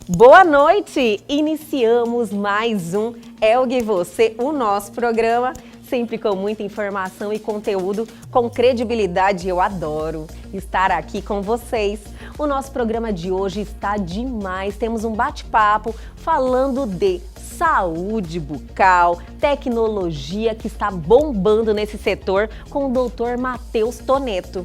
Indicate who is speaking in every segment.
Speaker 1: Boa noite! Iniciamos mais um Elgue e Você, o nosso programa, sempre com muita informação e conteúdo, com credibilidade. Eu adoro estar aqui com vocês. O nosso programa de hoje está demais, temos um bate-papo falando de saúde bucal, tecnologia que está bombando nesse setor com o Dr. Matheus Toneto.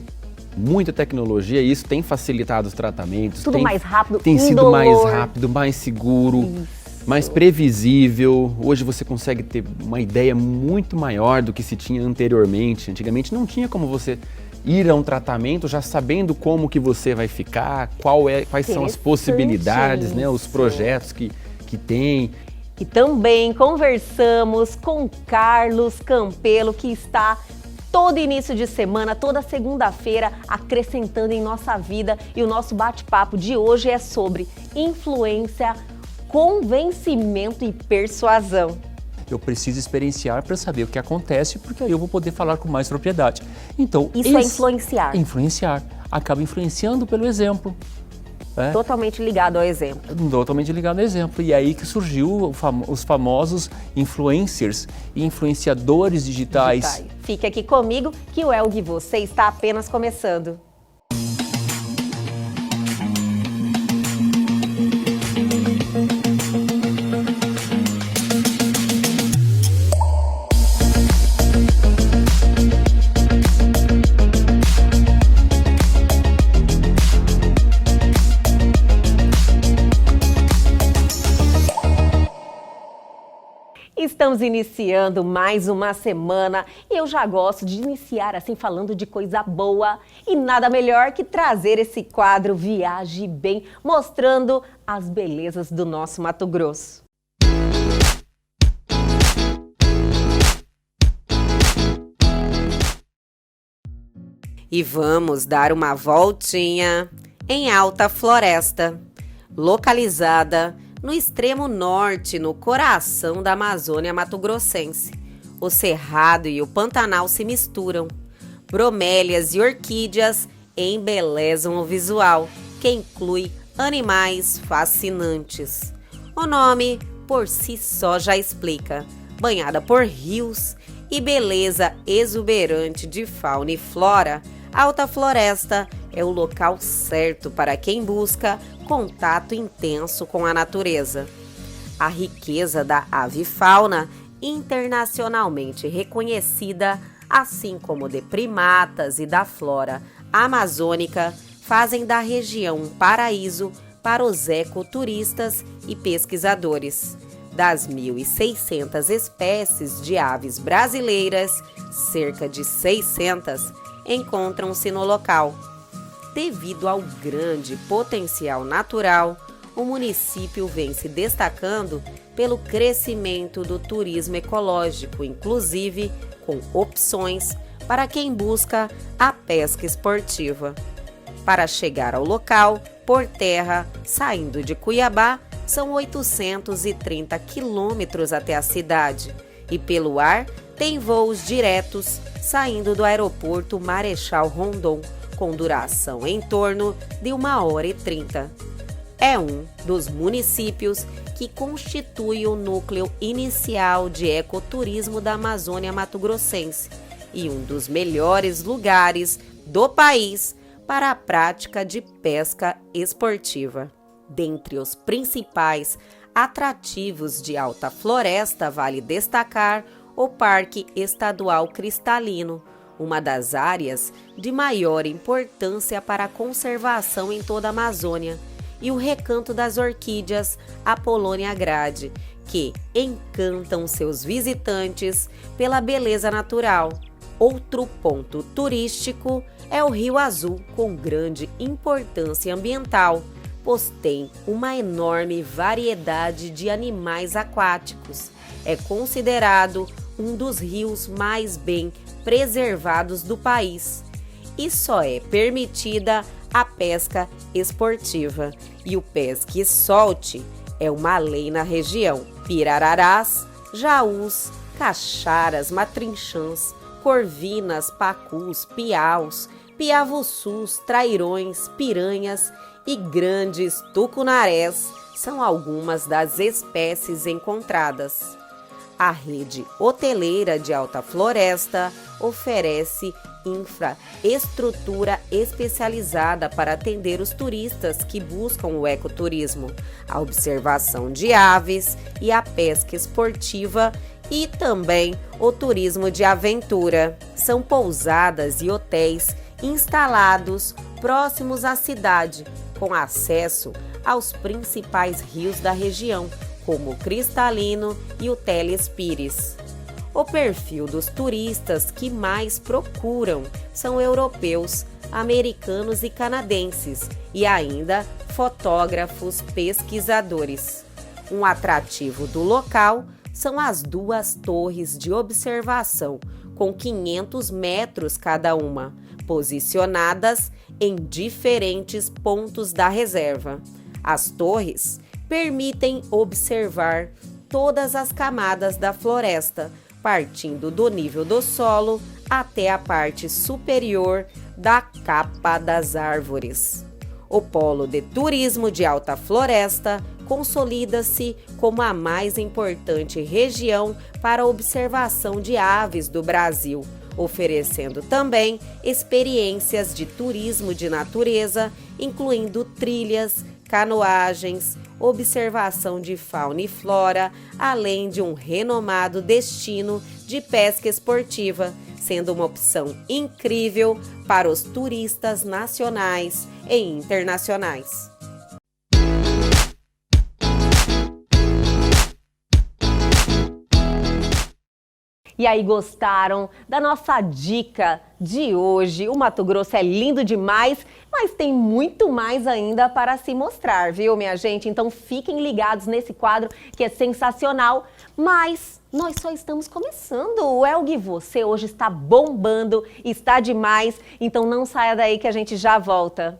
Speaker 2: Muita tecnologia e isso tem facilitado os tratamentos.
Speaker 1: Tudo mais rápido,
Speaker 2: tem sido mais rápido, mais seguro,
Speaker 1: Isso.
Speaker 2: mais previsível. Hoje você consegue ter uma ideia muito maior do que se tinha anteriormente. Antigamente não tinha como você ir a um tratamento já sabendo como que você vai ficar, quais são as possibilidades, né, os projetos que tem.
Speaker 1: E também conversamos com Carlos Campelo, que está todo início de semana, toda segunda-feira, acrescentando em nossa vida. E o nosso bate-papo de hoje é sobre influência, convencimento e persuasão.
Speaker 3: Eu preciso experienciar para saber o que acontece, porque aí eu vou poder falar com mais propriedade. Então,
Speaker 1: Isso é influenciar.
Speaker 3: Influenciar. Acaba influenciando pelo exemplo.
Speaker 1: Totalmente ligado ao exemplo.
Speaker 3: Totalmente ligado ao exemplo. E aí que surgiu os famosos influencers e influenciadores digitais.
Speaker 1: Fique aqui comigo que o Elgue Você está apenas começando. Estamos iniciando mais uma semana e eu já gosto de iniciar assim falando de coisa boa e nada melhor que trazer esse quadro Viaje Bem, mostrando as belezas do nosso Mato Grosso. E vamos dar uma voltinha em Alta Floresta, localizada no extremo norte, no coração da Amazônia mato-grossense. O Cerrado e o Pantanal se misturam. Bromélias e orquídeas embelezam o visual, que inclui animais fascinantes. O nome, por si só, já explica. Banhada por rios e beleza exuberante de fauna e flora, Alta Floresta é o local certo para quem busca contato intenso com a natureza. A riqueza da avifauna, internacionalmente reconhecida, assim como de primatas e da flora amazônica, fazem da região um paraíso para os ecoturistas e pesquisadores. Das 1.600 espécies de aves brasileiras, cerca de 600 encontram-se no local. Devido ao grande potencial natural, o município vem se destacando pelo crescimento do turismo ecológico, inclusive com opções para quem busca a pesca esportiva. Para chegar ao local, por terra, saindo de Cuiabá, são 830 quilômetros até a cidade, e pelo ar tem voos diretos saindo do aeroporto Marechal Rondon, com duração em torno de 1h30. É um dos municípios que constitui o núcleo inicial de ecoturismo da Amazônia mato-grossense e um dos melhores lugares do país para a prática de pesca esportiva. Dentre os principais atrativos de Alta Floresta, vale destacar o Parque Estadual Cristalino, uma das áreas de maior importância para a conservação em toda a Amazônia, e o Recanto das Orquídeas Apolônia Grade, que encantam seus visitantes pela beleza natural. Outro ponto turístico é o Rio Azul, com grande importância ambiental, pois tem uma enorme variedade de animais aquáticos. É considerado um dos rios mais bem preservados do país e só é permitida a pesca esportiva. E o pesque e solte é uma lei na região. Pirararás, jaús, caxaras, matrinchãs, corvinas, pacus, piaus, piavuçus, trairões, piranhas e grandes tucunarés são algumas das espécies encontradas. A rede hoteleira de Alta Floresta oferece infraestrutura especializada para atender os turistas que buscam o ecoturismo, a observação de aves e a pesca esportiva e também o turismo de aventura. São pousadas e hotéis instalados próximos à cidade, com acesso aos principais rios da região, como o Cristalino e o Telespires. O perfil dos turistas que mais procuram são europeus, americanos e canadenses, e ainda fotógrafos pesquisadores. Um atrativo do local são as 2 torres de observação, com 500 metros cada uma, posicionadas em diferentes pontos da reserva. As torres permitem observar todas as camadas da floresta, partindo do nível do solo até a parte superior da capa das árvores. O polo de turismo de Alta Floresta consolida-se como a mais importante região para a observação de aves do Brasil, oferecendo também experiências de turismo de natureza, incluindo trilhas, canoagens, observação de fauna e flora, além de um renomado destino de pesca esportiva, sendo uma opção incrível para os turistas nacionais e internacionais.
Speaker 4: E aí, gostaram da nossa dica de hoje? O Mato Grosso é lindo demais, mas tem muito mais ainda para se mostrar, viu, minha gente? Então fiquem ligados nesse quadro que é sensacional, mas nós só estamos começando. O Elg Você hoje está bombando, está demais, então não saia daí que a gente já volta.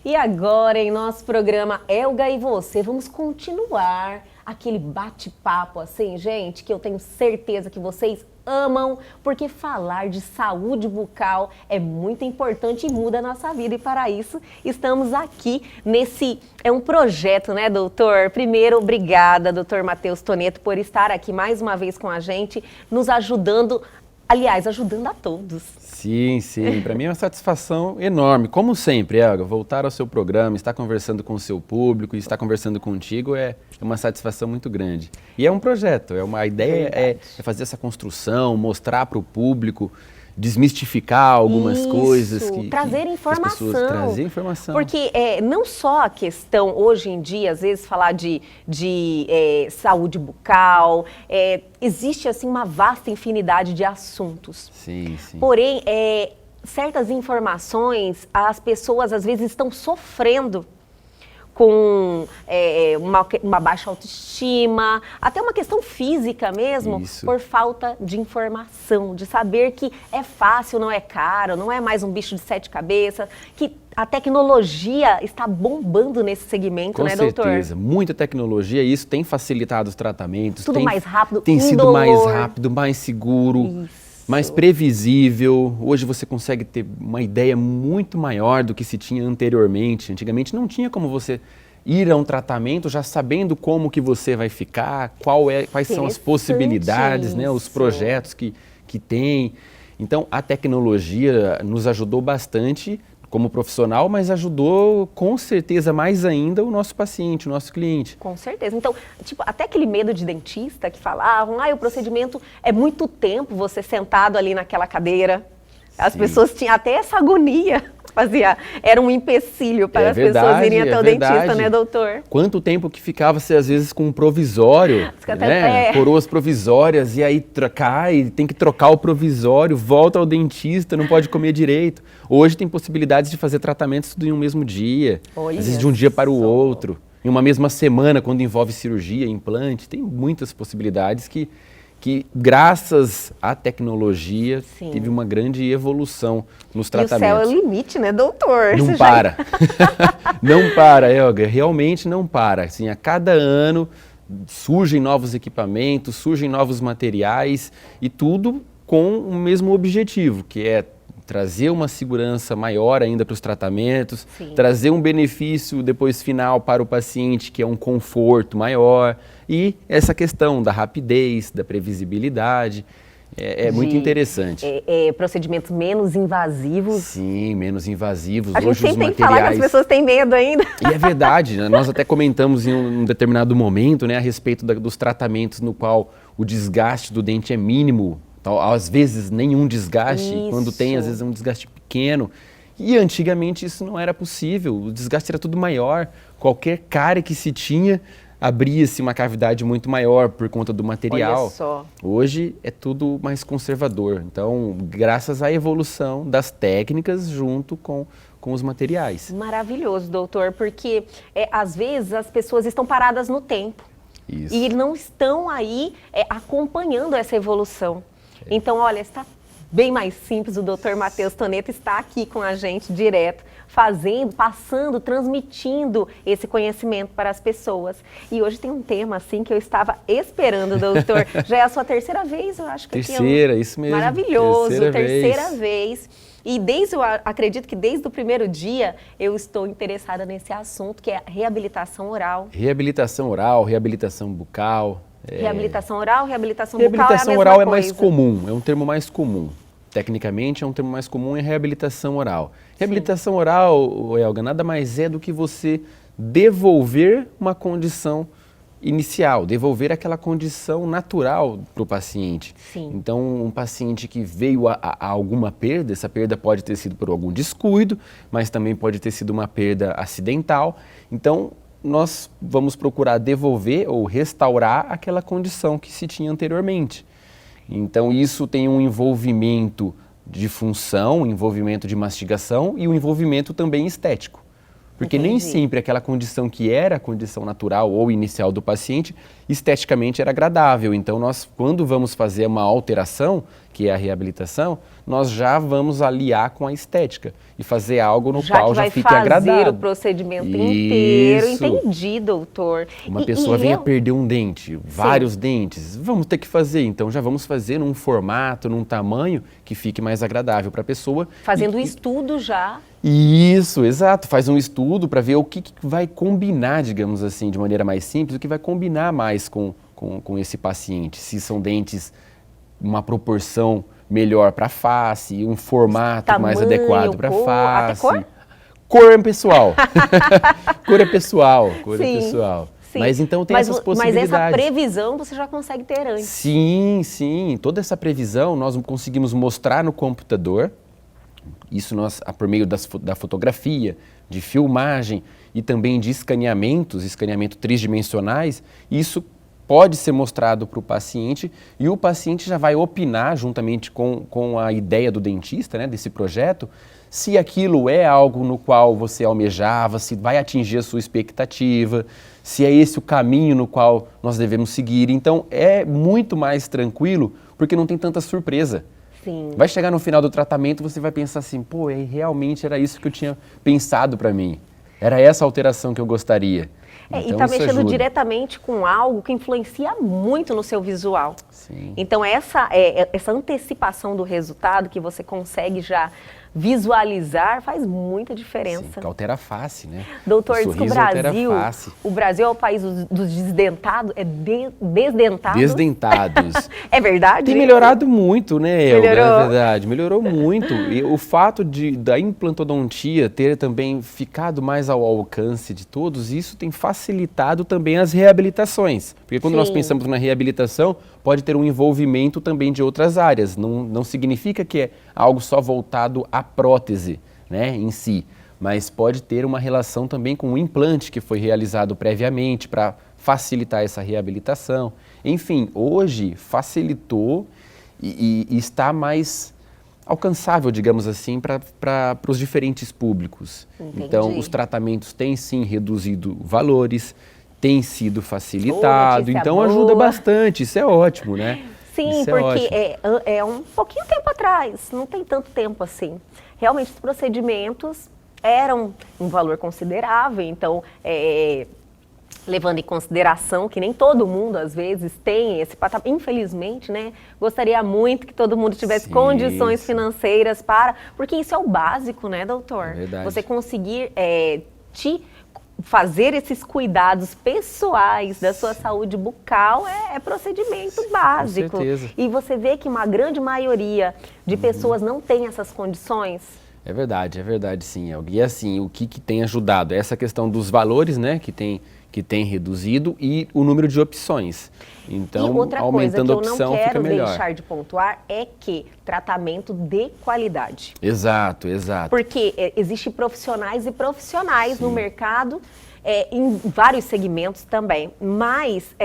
Speaker 4: E agora, em nosso programa Elga e Você, vamos continuar aquele bate-papo assim, gente, que eu tenho certeza que vocês amam, porque falar de saúde bucal é muito importante e muda a nossa vida. E para isso, estamos aqui nesse... É um projeto, né, doutor? Primeiro, obrigada, doutor Matheus Toneto, por estar aqui mais uma vez com a gente, nos ajudando, aliás, ajudando a todos.
Speaker 2: Sim, sim. Para mim é uma satisfação enorme. Como sempre, Elga, voltar ao seu programa, estar conversando com o seu público e estar conversando contigo é uma satisfação muito grande. E é um projeto, a ideia é fazer essa construção, mostrar para o público, desmistificar algumas coisas.
Speaker 4: Trazer informação.
Speaker 2: Trazer informação.
Speaker 4: Porque não só a questão, hoje em dia, às vezes, falar de saúde bucal, existe assim uma vasta infinidade de assuntos.
Speaker 2: Sim, sim.
Speaker 4: Porém, certas informações, as pessoas às vezes estão sofrendo com uma baixa autoestima, até uma questão física mesmo, por falta de informação, de saber que é fácil, não é caro, não é mais um bicho de 7 cabeças, que a tecnologia está bombando nesse segmento, né, doutor?
Speaker 2: Com certeza, muita tecnologia e isso tem facilitado os tratamentos.
Speaker 4: Tudo mais rápido,
Speaker 2: tem sido mais rápido, mais seguro. Mais previsível. Hoje você consegue ter uma ideia muito maior do que se tinha anteriormente. Antigamente não tinha como você ir a um tratamento já sabendo como que você vai ficar, quais são as possibilidades, né, os projetos que tem. Então a tecnologia nos ajudou bastante como profissional, mas ajudou com certeza mais ainda o nosso paciente, o nosso cliente.
Speaker 4: Com certeza. Então, tipo, até aquele medo de dentista que falavam, o procedimento é muito tempo você sentado ali naquela cadeira. As pessoas tinham até essa agonia. Era um empecilho para as pessoas irem até o dentista, né, doutor?
Speaker 2: Quanto tempo que ficava-se, às vezes, com um provisório, né? Coroas provisórias, e aí tem que trocar o provisório, volta ao dentista, não pode comer direito. Hoje tem possibilidades de fazer tratamentos tudo em um mesmo dia, às vezes de um dia para o outro, em uma mesma semana, quando envolve cirurgia, implante, tem muitas possibilidades que graças à tecnologia teve uma grande evolução nos tratamentos.
Speaker 4: E o céu é o limite, né, doutor?
Speaker 2: Não para. Não para, Elga, realmente não para. Assim, a cada ano surgem novos equipamentos, surgem novos materiais e tudo com o mesmo objetivo, que é trazer uma segurança maior ainda para os tratamentos,
Speaker 4: Sim.
Speaker 2: trazer um benefício depois final para o paciente, que é um conforto maior, e essa questão da rapidez, da previsibilidade, é muito interessante.
Speaker 4: Procedimentos menos invasivos.
Speaker 2: Sim, menos invasivos.
Speaker 4: A gente
Speaker 2: Hoje os
Speaker 4: sempre tem que falar que as
Speaker 2: materiais...
Speaker 4: pessoas têm medo ainda.
Speaker 2: E é verdade, né? Nós até comentamos em um determinado momento, né, a respeito dos tratamentos no qual o desgaste do dente é mínimo, às vezes nenhum desgaste, quando tem, às vezes é um desgaste pequeno. E antigamente isso não era possível, o desgaste era tudo maior, qualquer cárie que se tinha, abria-se uma cavidade muito maior por conta do material.
Speaker 4: Olha só.
Speaker 2: Hoje é tudo mais conservador, então graças à evolução das técnicas junto com os materiais.
Speaker 4: Maravilhoso, doutor, porque às vezes as pessoas estão paradas no tempo.
Speaker 2: Isso.
Speaker 4: E não estão aí acompanhando essa evolução. Então, olha, está bem mais simples, o doutor Matheus Toneto está aqui com a gente direto, passando, transmitindo esse conhecimento para as pessoas. E hoje tem um tema, assim, que eu estava esperando, doutor. Já é a sua terceira vez, eu acho que
Speaker 2: Terceira,
Speaker 4: aqui
Speaker 2: isso mesmo.
Speaker 4: Maravilhoso, terceira vez. E acredito que desde o primeiro dia eu estou interessada nesse assunto, que é a reabilitação oral.
Speaker 2: Reabilitação oral, reabilitação bucal.
Speaker 4: Reabilitação oral, reabilitação bucal
Speaker 2: Reabilitação
Speaker 4: é a mesma
Speaker 2: oral é
Speaker 4: coisa.
Speaker 2: mais comum, é um termo mais comum. Tecnicamente, é um termo mais comum, é reabilitação oral. Reabilitação oral, Elga, nada mais é do que você devolver uma condição inicial, devolver aquela condição natural para o paciente.
Speaker 4: Sim.
Speaker 2: Então, um paciente que veio a alguma perda, essa perda pode ter sido por algum descuido, mas também pode ter sido uma perda acidental. Então, nós vamos procurar devolver ou restaurar aquela condição que se tinha anteriormente. Então, isso tem um envolvimento de função, um envolvimento de mastigação e um envolvimento também estético. Porque nem sempre aquela condição que era a condição natural ou inicial do paciente, esteticamente era agradável. Então, nós, quando vamos fazer uma alteração, que é a reabilitação, nós já vamos aliar com a estética e fazer algo no qual já fique agradável.
Speaker 4: Já fazer o procedimento inteiro. Entendi, doutor.
Speaker 2: Uma pessoa venha perder um dente, vários dentes, vamos ter que fazer. Então, já vamos fazer num formato, num tamanho que fique mais agradável para a pessoa.
Speaker 4: Fazendo um estudo já.
Speaker 2: Isso, exato. Faz um estudo para ver o que vai combinar, digamos assim, de maneira mais simples, o que vai combinar mais com esse paciente. Se são dentes, uma proporção melhor para a face, um formato
Speaker 4: tamanho,
Speaker 2: mais adequado para a face.
Speaker 4: Até cor?
Speaker 2: Cor é pessoal. Cor é pessoal. Cor
Speaker 4: Sim,
Speaker 2: é pessoal.
Speaker 4: sim.
Speaker 2: Mas então tem essas possibilidades.
Speaker 4: Mas essa previsão você já consegue ter antes.
Speaker 2: Sim, sim. Toda essa previsão nós conseguimos mostrar no computador. Isso nós, por meio da fotografia, de filmagem e também de escaneamentos, escaneamento tridimensionais, isso pode ser mostrado para o paciente e o paciente já vai opinar juntamente com a ideia do dentista, né, desse projeto, se aquilo é algo no qual você almejava, se vai atingir a sua expectativa, se é esse o caminho no qual nós devemos seguir. Então é muito mais tranquilo porque não tem tanta surpresa.
Speaker 4: Sim.
Speaker 2: Vai chegar no final do tratamento, você vai pensar assim, pô, realmente era isso que eu tinha pensado para mim. Era essa alteração que eu gostaria.
Speaker 4: Então, e
Speaker 2: então,
Speaker 4: está mexendo diretamente com algo que influencia muito no seu visual.
Speaker 2: Sim.
Speaker 4: Então, essa antecipação do resultado que você consegue já visualizar faz muita diferença.
Speaker 2: Sim, altera a face, né?
Speaker 4: Doutor, diz que o Brasil é o país dos desdentados, desdentados?
Speaker 2: Desdentados.
Speaker 4: É verdade?
Speaker 2: Tem melhorado muito, né, Elga?
Speaker 4: Melhorou?
Speaker 2: É verdade, melhorou muito. E o fato da implantodontia ter também ficado mais ao alcance de todos, isso tem facilitado também as reabilitações. Porque quando nós pensamos na reabilitação, pode ter um envolvimento também de outras áreas. Não significa que é algo só voltado à prótese, né, em si, mas pode ter uma relação também com o implante que foi realizado previamente para facilitar essa reabilitação. Enfim, hoje facilitou e está mais alcançável, digamos assim, para os diferentes públicos.
Speaker 4: Entendi.
Speaker 2: Então, os tratamentos têm sim reduzido valores, tem sido facilitado, então ajuda bastante, isso é ótimo, né?
Speaker 4: Sim,
Speaker 2: isso
Speaker 4: porque é um pouquinho tempo atrás, não tem tanto tempo assim. Realmente os procedimentos eram um valor considerável, então levando em consideração que nem todo mundo, às vezes, tem esse patamar. Infelizmente, né? Gostaria muito que todo mundo tivesse condições financeiras porque isso é o básico, né, doutor?
Speaker 2: É verdade.
Speaker 4: Você conseguir fazer esses cuidados pessoais da sua saúde bucal é procedimento básico.
Speaker 2: Com certeza.
Speaker 4: E você vê que uma grande maioria de pessoas não tem essas condições.
Speaker 2: É verdade sim, Elga. E assim, o que tem ajudado? Essa questão dos valores, né, que tem reduzido e o número de opções. Então,
Speaker 4: e outra
Speaker 2: aumentando a
Speaker 4: coisa que eu
Speaker 2: opção
Speaker 4: não
Speaker 2: fica
Speaker 4: quero
Speaker 2: melhor.
Speaker 4: deixar de pontuar é que tratamento de qualidade.
Speaker 2: Exato.
Speaker 4: Porque existem profissionais e profissionais no mercado, em vários segmentos também. Mas,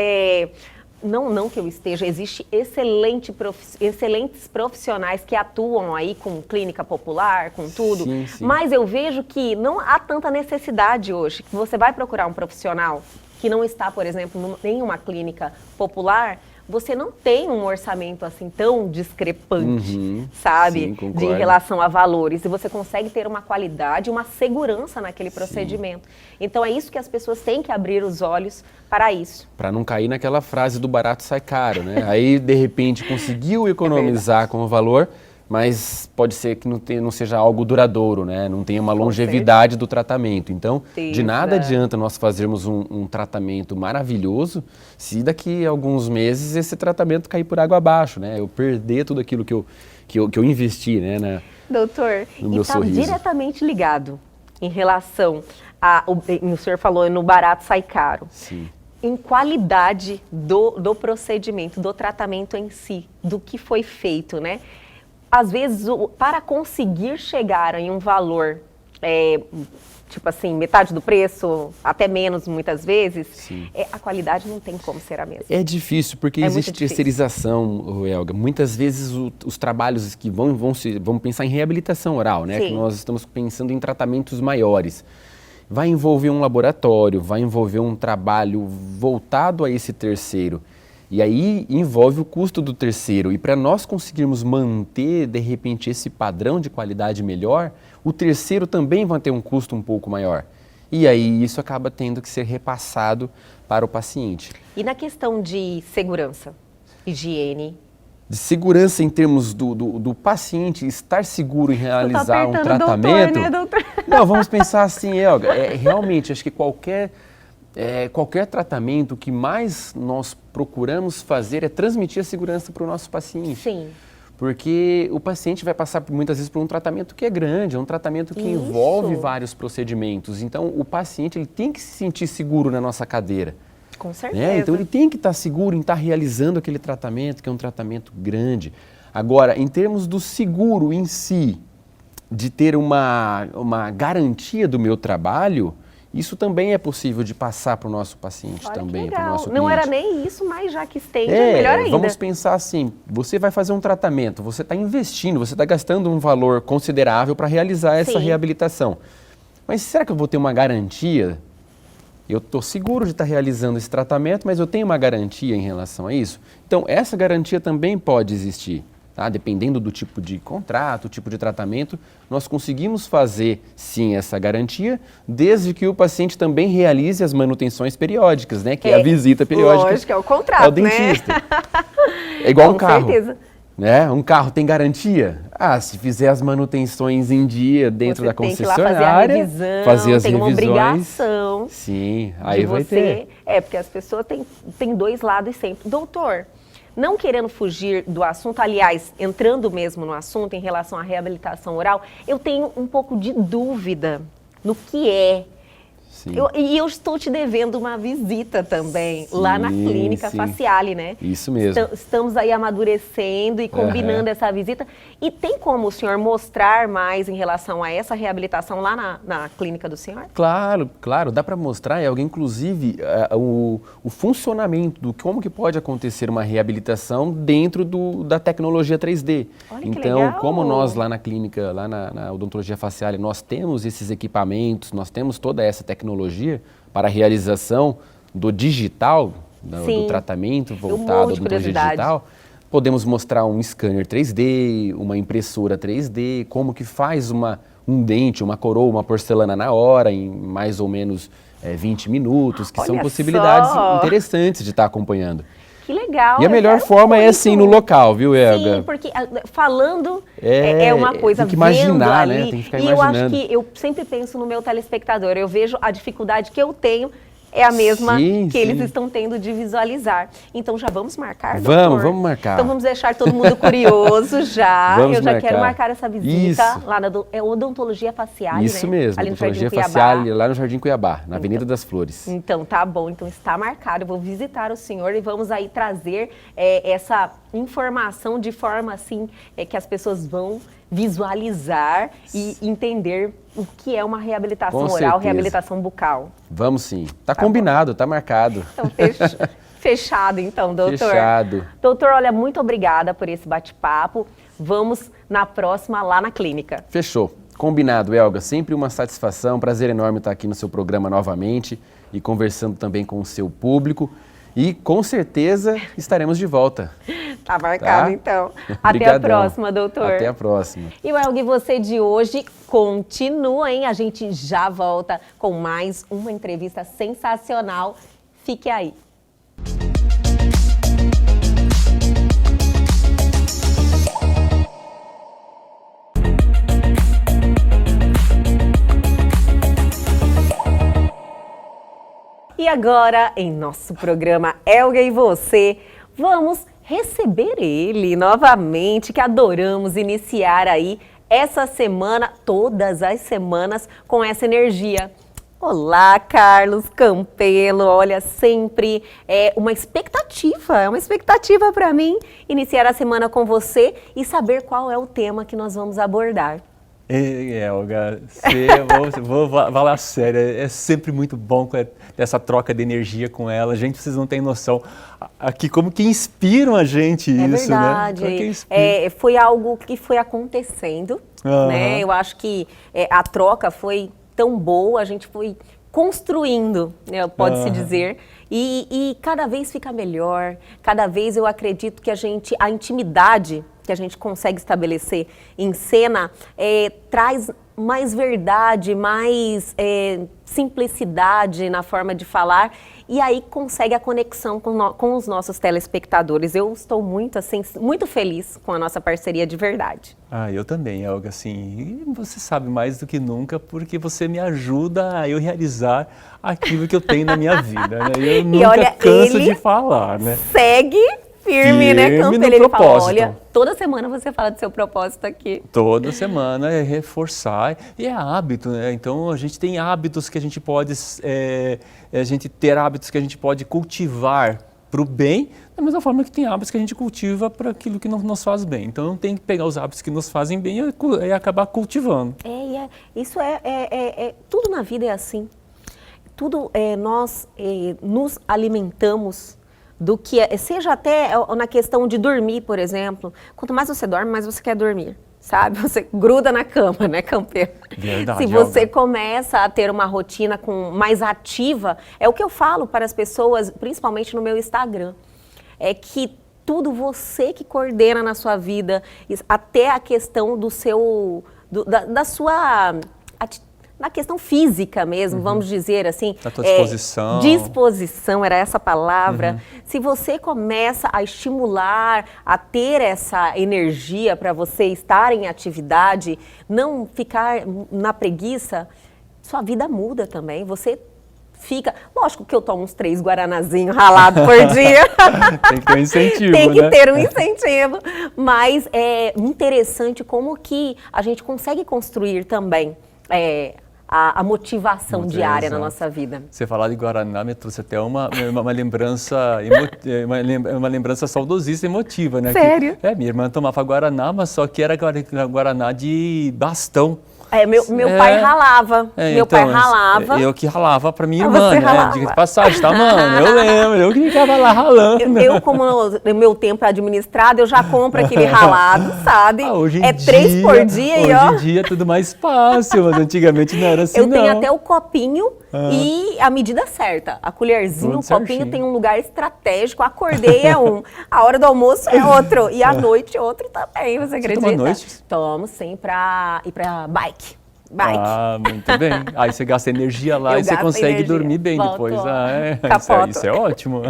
Speaker 4: não que eu esteja, existe excelentes profissionais que atuam aí com clínica popular, com tudo.
Speaker 2: Sim.
Speaker 4: Mas eu vejo que não há tanta necessidade hoje. Que você vai procurar um profissional que não está, por exemplo, em uma clínica popular, você não tem um orçamento assim tão discrepante, sabe?
Speaker 2: Sim, concordo.
Speaker 4: De relação a valores. E você consegue ter uma qualidade, uma segurança naquele procedimento. Então é isso que as pessoas têm que abrir os olhos para isso.
Speaker 2: Para não cair naquela frase do barato sai caro, né? Aí, de repente, conseguiu economizar com o valor, mas pode ser que não seja algo duradouro, né? Não tenha uma longevidade do tratamento. Então, de nada adianta nós fazermos um tratamento maravilhoso se daqui a alguns meses esse tratamento cair por água abaixo, né? Eu perder tudo aquilo que eu investi, né?
Speaker 4: Doutor,
Speaker 2: no meu
Speaker 4: está
Speaker 2: sorriso.
Speaker 4: diretamente ligado em relação o senhor falou no barato sai caro.
Speaker 2: Sim.
Speaker 4: Em qualidade do procedimento, do tratamento em si, do que foi feito, né? Às vezes, para conseguir chegar em um valor, tipo assim, metade do preço, até menos muitas vezes, a qualidade não tem como ser a mesma.
Speaker 2: É difícil, porque existe terceirização, Elga. Muitas vezes os trabalhos que vão pensar em reabilitação oral, né?
Speaker 4: Sim.
Speaker 2: Que nós estamos pensando em tratamentos maiores. Vai envolver um laboratório, vai envolver um trabalho voltado a esse terceiro. E aí envolve o custo do terceiro. E para nós conseguirmos manter, de repente, esse padrão de qualidade melhor, o terceiro também vai ter um custo um pouco maior. E aí isso acaba tendo que ser repassado para o paciente.
Speaker 4: E na questão de segurança, higiene?
Speaker 2: De segurança em termos do paciente estar seguro em realizar um tratamento.
Speaker 4: Doutor, né, doutor?
Speaker 2: Não, vamos pensar assim, Elga. Realmente, acho que qualquer tratamento, o que mais nós procuramos fazer é transmitir a segurança para o nosso paciente.
Speaker 4: Sim.
Speaker 2: Porque o paciente vai passar muitas vezes por um tratamento que é grande, é um tratamento que envolve vários procedimentos. Então, o paciente ele tem que se sentir seguro na nossa cadeira.
Speaker 4: Com certeza.
Speaker 2: Né? Então, ele tem que estar seguro em estar realizando aquele tratamento, que é um tratamento grande. Agora, em termos do seguro em si, de ter uma garantia do meu trabalho, isso também é possível de passar para o nosso paciente.
Speaker 4: Olha,
Speaker 2: também,
Speaker 4: que
Speaker 2: para o
Speaker 4: legal.
Speaker 2: nosso cliente.
Speaker 4: Não era nem isso, mas já que estende, é melhor ainda.
Speaker 2: Vamos pensar assim, você vai fazer um tratamento, você está investindo, você está gastando um valor considerável para realizar essa reabilitação. Mas será que eu vou ter uma garantia? Eu estou seguro de estar realizando esse tratamento, mas eu tenho uma garantia em relação a isso? Então, essa garantia também pode existir. Tá? Dependendo do tipo de contrato, tipo de tratamento, nós conseguimos fazer, sim, essa garantia, desde que o paciente também realize as manutenções periódicas, né? Que é a visita periódica.
Speaker 4: Lógico, é o contrato,
Speaker 2: ao dentista.
Speaker 4: Né?
Speaker 2: É igual um carro.
Speaker 4: Com certeza.
Speaker 2: Né? Um carro tem garantia? Se fizer as manutenções em dia dentro da concessionária,
Speaker 4: fazer as revisões,
Speaker 2: tem uma
Speaker 4: obrigação.
Speaker 2: Sim, aí vai ter.
Speaker 4: Porque as pessoas têm dois lados sempre. Doutor, não querendo fugir do assunto, aliás, entrando mesmo no assunto em relação à reabilitação oral, eu tenho um pouco de dúvida no que é.
Speaker 2: Sim.
Speaker 4: Eu estou te devendo uma visita também, lá na Clínica Faciale, né?
Speaker 2: Isso mesmo.
Speaker 4: Estamos aí amadurecendo e combinando essa visita. E tem como o senhor mostrar mais em relação a essa reabilitação lá na clínica do senhor?
Speaker 2: Claro. Dá para mostrar, inclusive, o funcionamento do como que pode acontecer uma reabilitação dentro da tecnologia 3D.
Speaker 4: Olha,
Speaker 2: então,
Speaker 4: que legal.
Speaker 2: como nós lá na clínica, lá na odontologia facial, nós temos esses equipamentos, nós temos toda essa tecnologia para a realização do digital, do tratamento voltado à odontologia digital, podemos mostrar um scanner 3D, uma impressora 3D, como que faz um dente, uma coroa, uma porcelana na hora, em mais ou menos 20 minutos, que são
Speaker 4: Olha
Speaker 2: possibilidades
Speaker 4: só.
Speaker 2: interessantes de estar acompanhando.
Speaker 4: Que legal.
Speaker 2: E a melhor forma é assim, no local, viu, Elga?
Speaker 4: Sim, porque falando é uma coisa,
Speaker 2: tem que imaginar,
Speaker 4: vendo ali,
Speaker 2: né? Tem que ficar
Speaker 4: e eu acho
Speaker 2: imaginando.
Speaker 4: que eu sempre penso no meu telespectador, eu vejo a dificuldade que eu tenho é a mesma
Speaker 2: Sim,
Speaker 4: que eles
Speaker 2: sim.
Speaker 4: estão tendo de visualizar. Então já vamos marcar,
Speaker 2: Vamos,
Speaker 4: doutor?
Speaker 2: vamos marcar.
Speaker 4: Então vamos deixar todo mundo curioso já.
Speaker 2: Vamos
Speaker 4: eu já
Speaker 2: marcar.
Speaker 4: quero marcar essa visita
Speaker 2: Isso.
Speaker 4: lá na odontologia facial,
Speaker 2: Isso
Speaker 4: né?
Speaker 2: mesmo,
Speaker 4: Ali no Jardim
Speaker 2: odontologia
Speaker 4: Cuiabá.
Speaker 2: facial lá no Jardim Cuiabá, na Avenida das Flores.
Speaker 4: Então, tá bom. Então, está marcado. Eu vou visitar o senhor e vamos aí trazer essa informação de forma, assim, que as pessoas vão visualizar e entender o que é uma reabilitação
Speaker 2: Com
Speaker 4: oral,
Speaker 2: certeza.
Speaker 4: reabilitação bucal.
Speaker 2: Vamos sim. Tá combinado, tá marcado.
Speaker 4: Então, fechado, então, doutor.
Speaker 2: Fechado.
Speaker 4: Doutor, olha, muito obrigada por esse bate-papo. Vamos na próxima lá na clínica.
Speaker 2: Fechou. Combinado, Elga. Sempre uma satisfação, um prazer enorme estar aqui no seu programa novamente e conversando também com o seu público. E com certeza estaremos de volta.
Speaker 4: Tá marcado,
Speaker 2: Tá?
Speaker 4: então. Até a próxima, doutor.
Speaker 2: Até a próxima.
Speaker 4: E o Elga e Você de hoje continua, hein? A gente já volta com mais uma entrevista sensacional. Fique aí. E agora, em nosso programa Elga e Você, vamos receber ele novamente, que adoramos iniciar aí essa semana, todas as semanas, com essa energia. Olá, Carlos Campelo. Olha, sempre é uma expectativa para mim iniciar a semana com você e saber qual é o tema que nós vamos abordar.
Speaker 3: Elga, vou falar sério, é sempre muito bom essa troca de energia com ela. Gente, vocês não têm noção aqui como que inspiram a gente isso,
Speaker 4: verdade.
Speaker 3: né?
Speaker 4: Foi algo que foi acontecendo, né? Eu acho que a troca foi tão boa, a gente foi construindo, né, pode-se dizer, e cada vez fica melhor, cada vez eu acredito que a intimidade que a gente consegue estabelecer em cena traz mais verdade, mais simplicidade na forma de falar e aí consegue a conexão com os nossos telespectadores. Eu estou muito feliz com a nossa parceria de verdade.
Speaker 3: Eu também, Elga, assim, e você sabe mais do que nunca porque você me ajuda a eu realizar aquilo que eu tenho na minha vida, né? Eu nunca canso de falar, né?
Speaker 4: Segue firme, né, Campelo? Ele
Speaker 3: propósito.
Speaker 4: fala, olha, toda semana você fala do seu propósito aqui.
Speaker 3: Toda semana é reforçar, e é hábito, né? Então a gente tem hábitos que a gente pode, ter hábitos que a gente pode cultivar para o bem, da mesma forma que tem hábitos que a gente cultiva para aquilo que não nos faz bem. Então não tem que pegar os hábitos que nos fazem bem e acabar cultivando.
Speaker 4: Isso tudo na vida é assim. Tudo nós nos alimentamos do que seja até na questão de dormir, por exemplo. Quanto mais você dorme, mais você quer dormir, sabe? Você gruda na cama, né, Campeiro?
Speaker 3: Verdade.
Speaker 4: Se você começa a ter uma rotina mais ativa, é o que eu falo para as pessoas, principalmente no meu Instagram, é que tudo você que coordena na sua vida, até a questão da sua na questão física mesmo, vamos dizer assim.
Speaker 3: Da tua disposição.
Speaker 4: Disposição, era essa palavra. Se você começa a estimular, a ter essa energia para você estar em atividade, não ficar na preguiça, sua vida muda também. Você fica... Lógico que eu tomo uns 3 guaranazinhos ralados por dia.
Speaker 3: Tem que ter um incentivo,
Speaker 4: Tem que
Speaker 3: né?
Speaker 4: ter um incentivo. Mas é interessante como que a gente consegue construir também a motivação diária na nossa vida.
Speaker 3: Você falar de Guaraná me trouxe até uma lembrança, uma lembrança saudosista, emotiva, né?
Speaker 4: Sério?
Speaker 3: Minha irmã tomava Guaraná, mas só que era Guaraná de bastão.
Speaker 4: Meu pai ralava. Meu pai ralava.
Speaker 3: Eu que ralava pra minha irmã,
Speaker 4: você
Speaker 3: né?
Speaker 4: ralava.
Speaker 3: Diga de passagem, tá, mano? Eu lembro, eu que ficava lá ralando.
Speaker 4: Eu, como no meu tempo administrado, eu já compro aquele ralado, sabe?
Speaker 3: Hoje em
Speaker 4: 3 por dia e ó.
Speaker 3: Hoje em dia é tudo mais fácil, mas antigamente não era assim,
Speaker 4: Eu
Speaker 3: não.
Speaker 4: tenho até o copinho e a medida certa. A colherzinha,
Speaker 3: Tudo
Speaker 4: o copinho
Speaker 3: certinho.
Speaker 4: tem um lugar estratégico. Acordei é um, a hora do almoço é outro. E à noite outro também, você acredita?
Speaker 3: toma à noite?
Speaker 4: Tomo sim, pra ir pra bike. bike.
Speaker 3: Ah, muito bem. Aí você gasta energia lá
Speaker 4: Eu
Speaker 3: e você
Speaker 4: gasto
Speaker 3: consegue
Speaker 4: energia.
Speaker 3: dormir bem
Speaker 4: Volto
Speaker 3: depois.
Speaker 4: lá.
Speaker 3: Ah, isso é ótimo.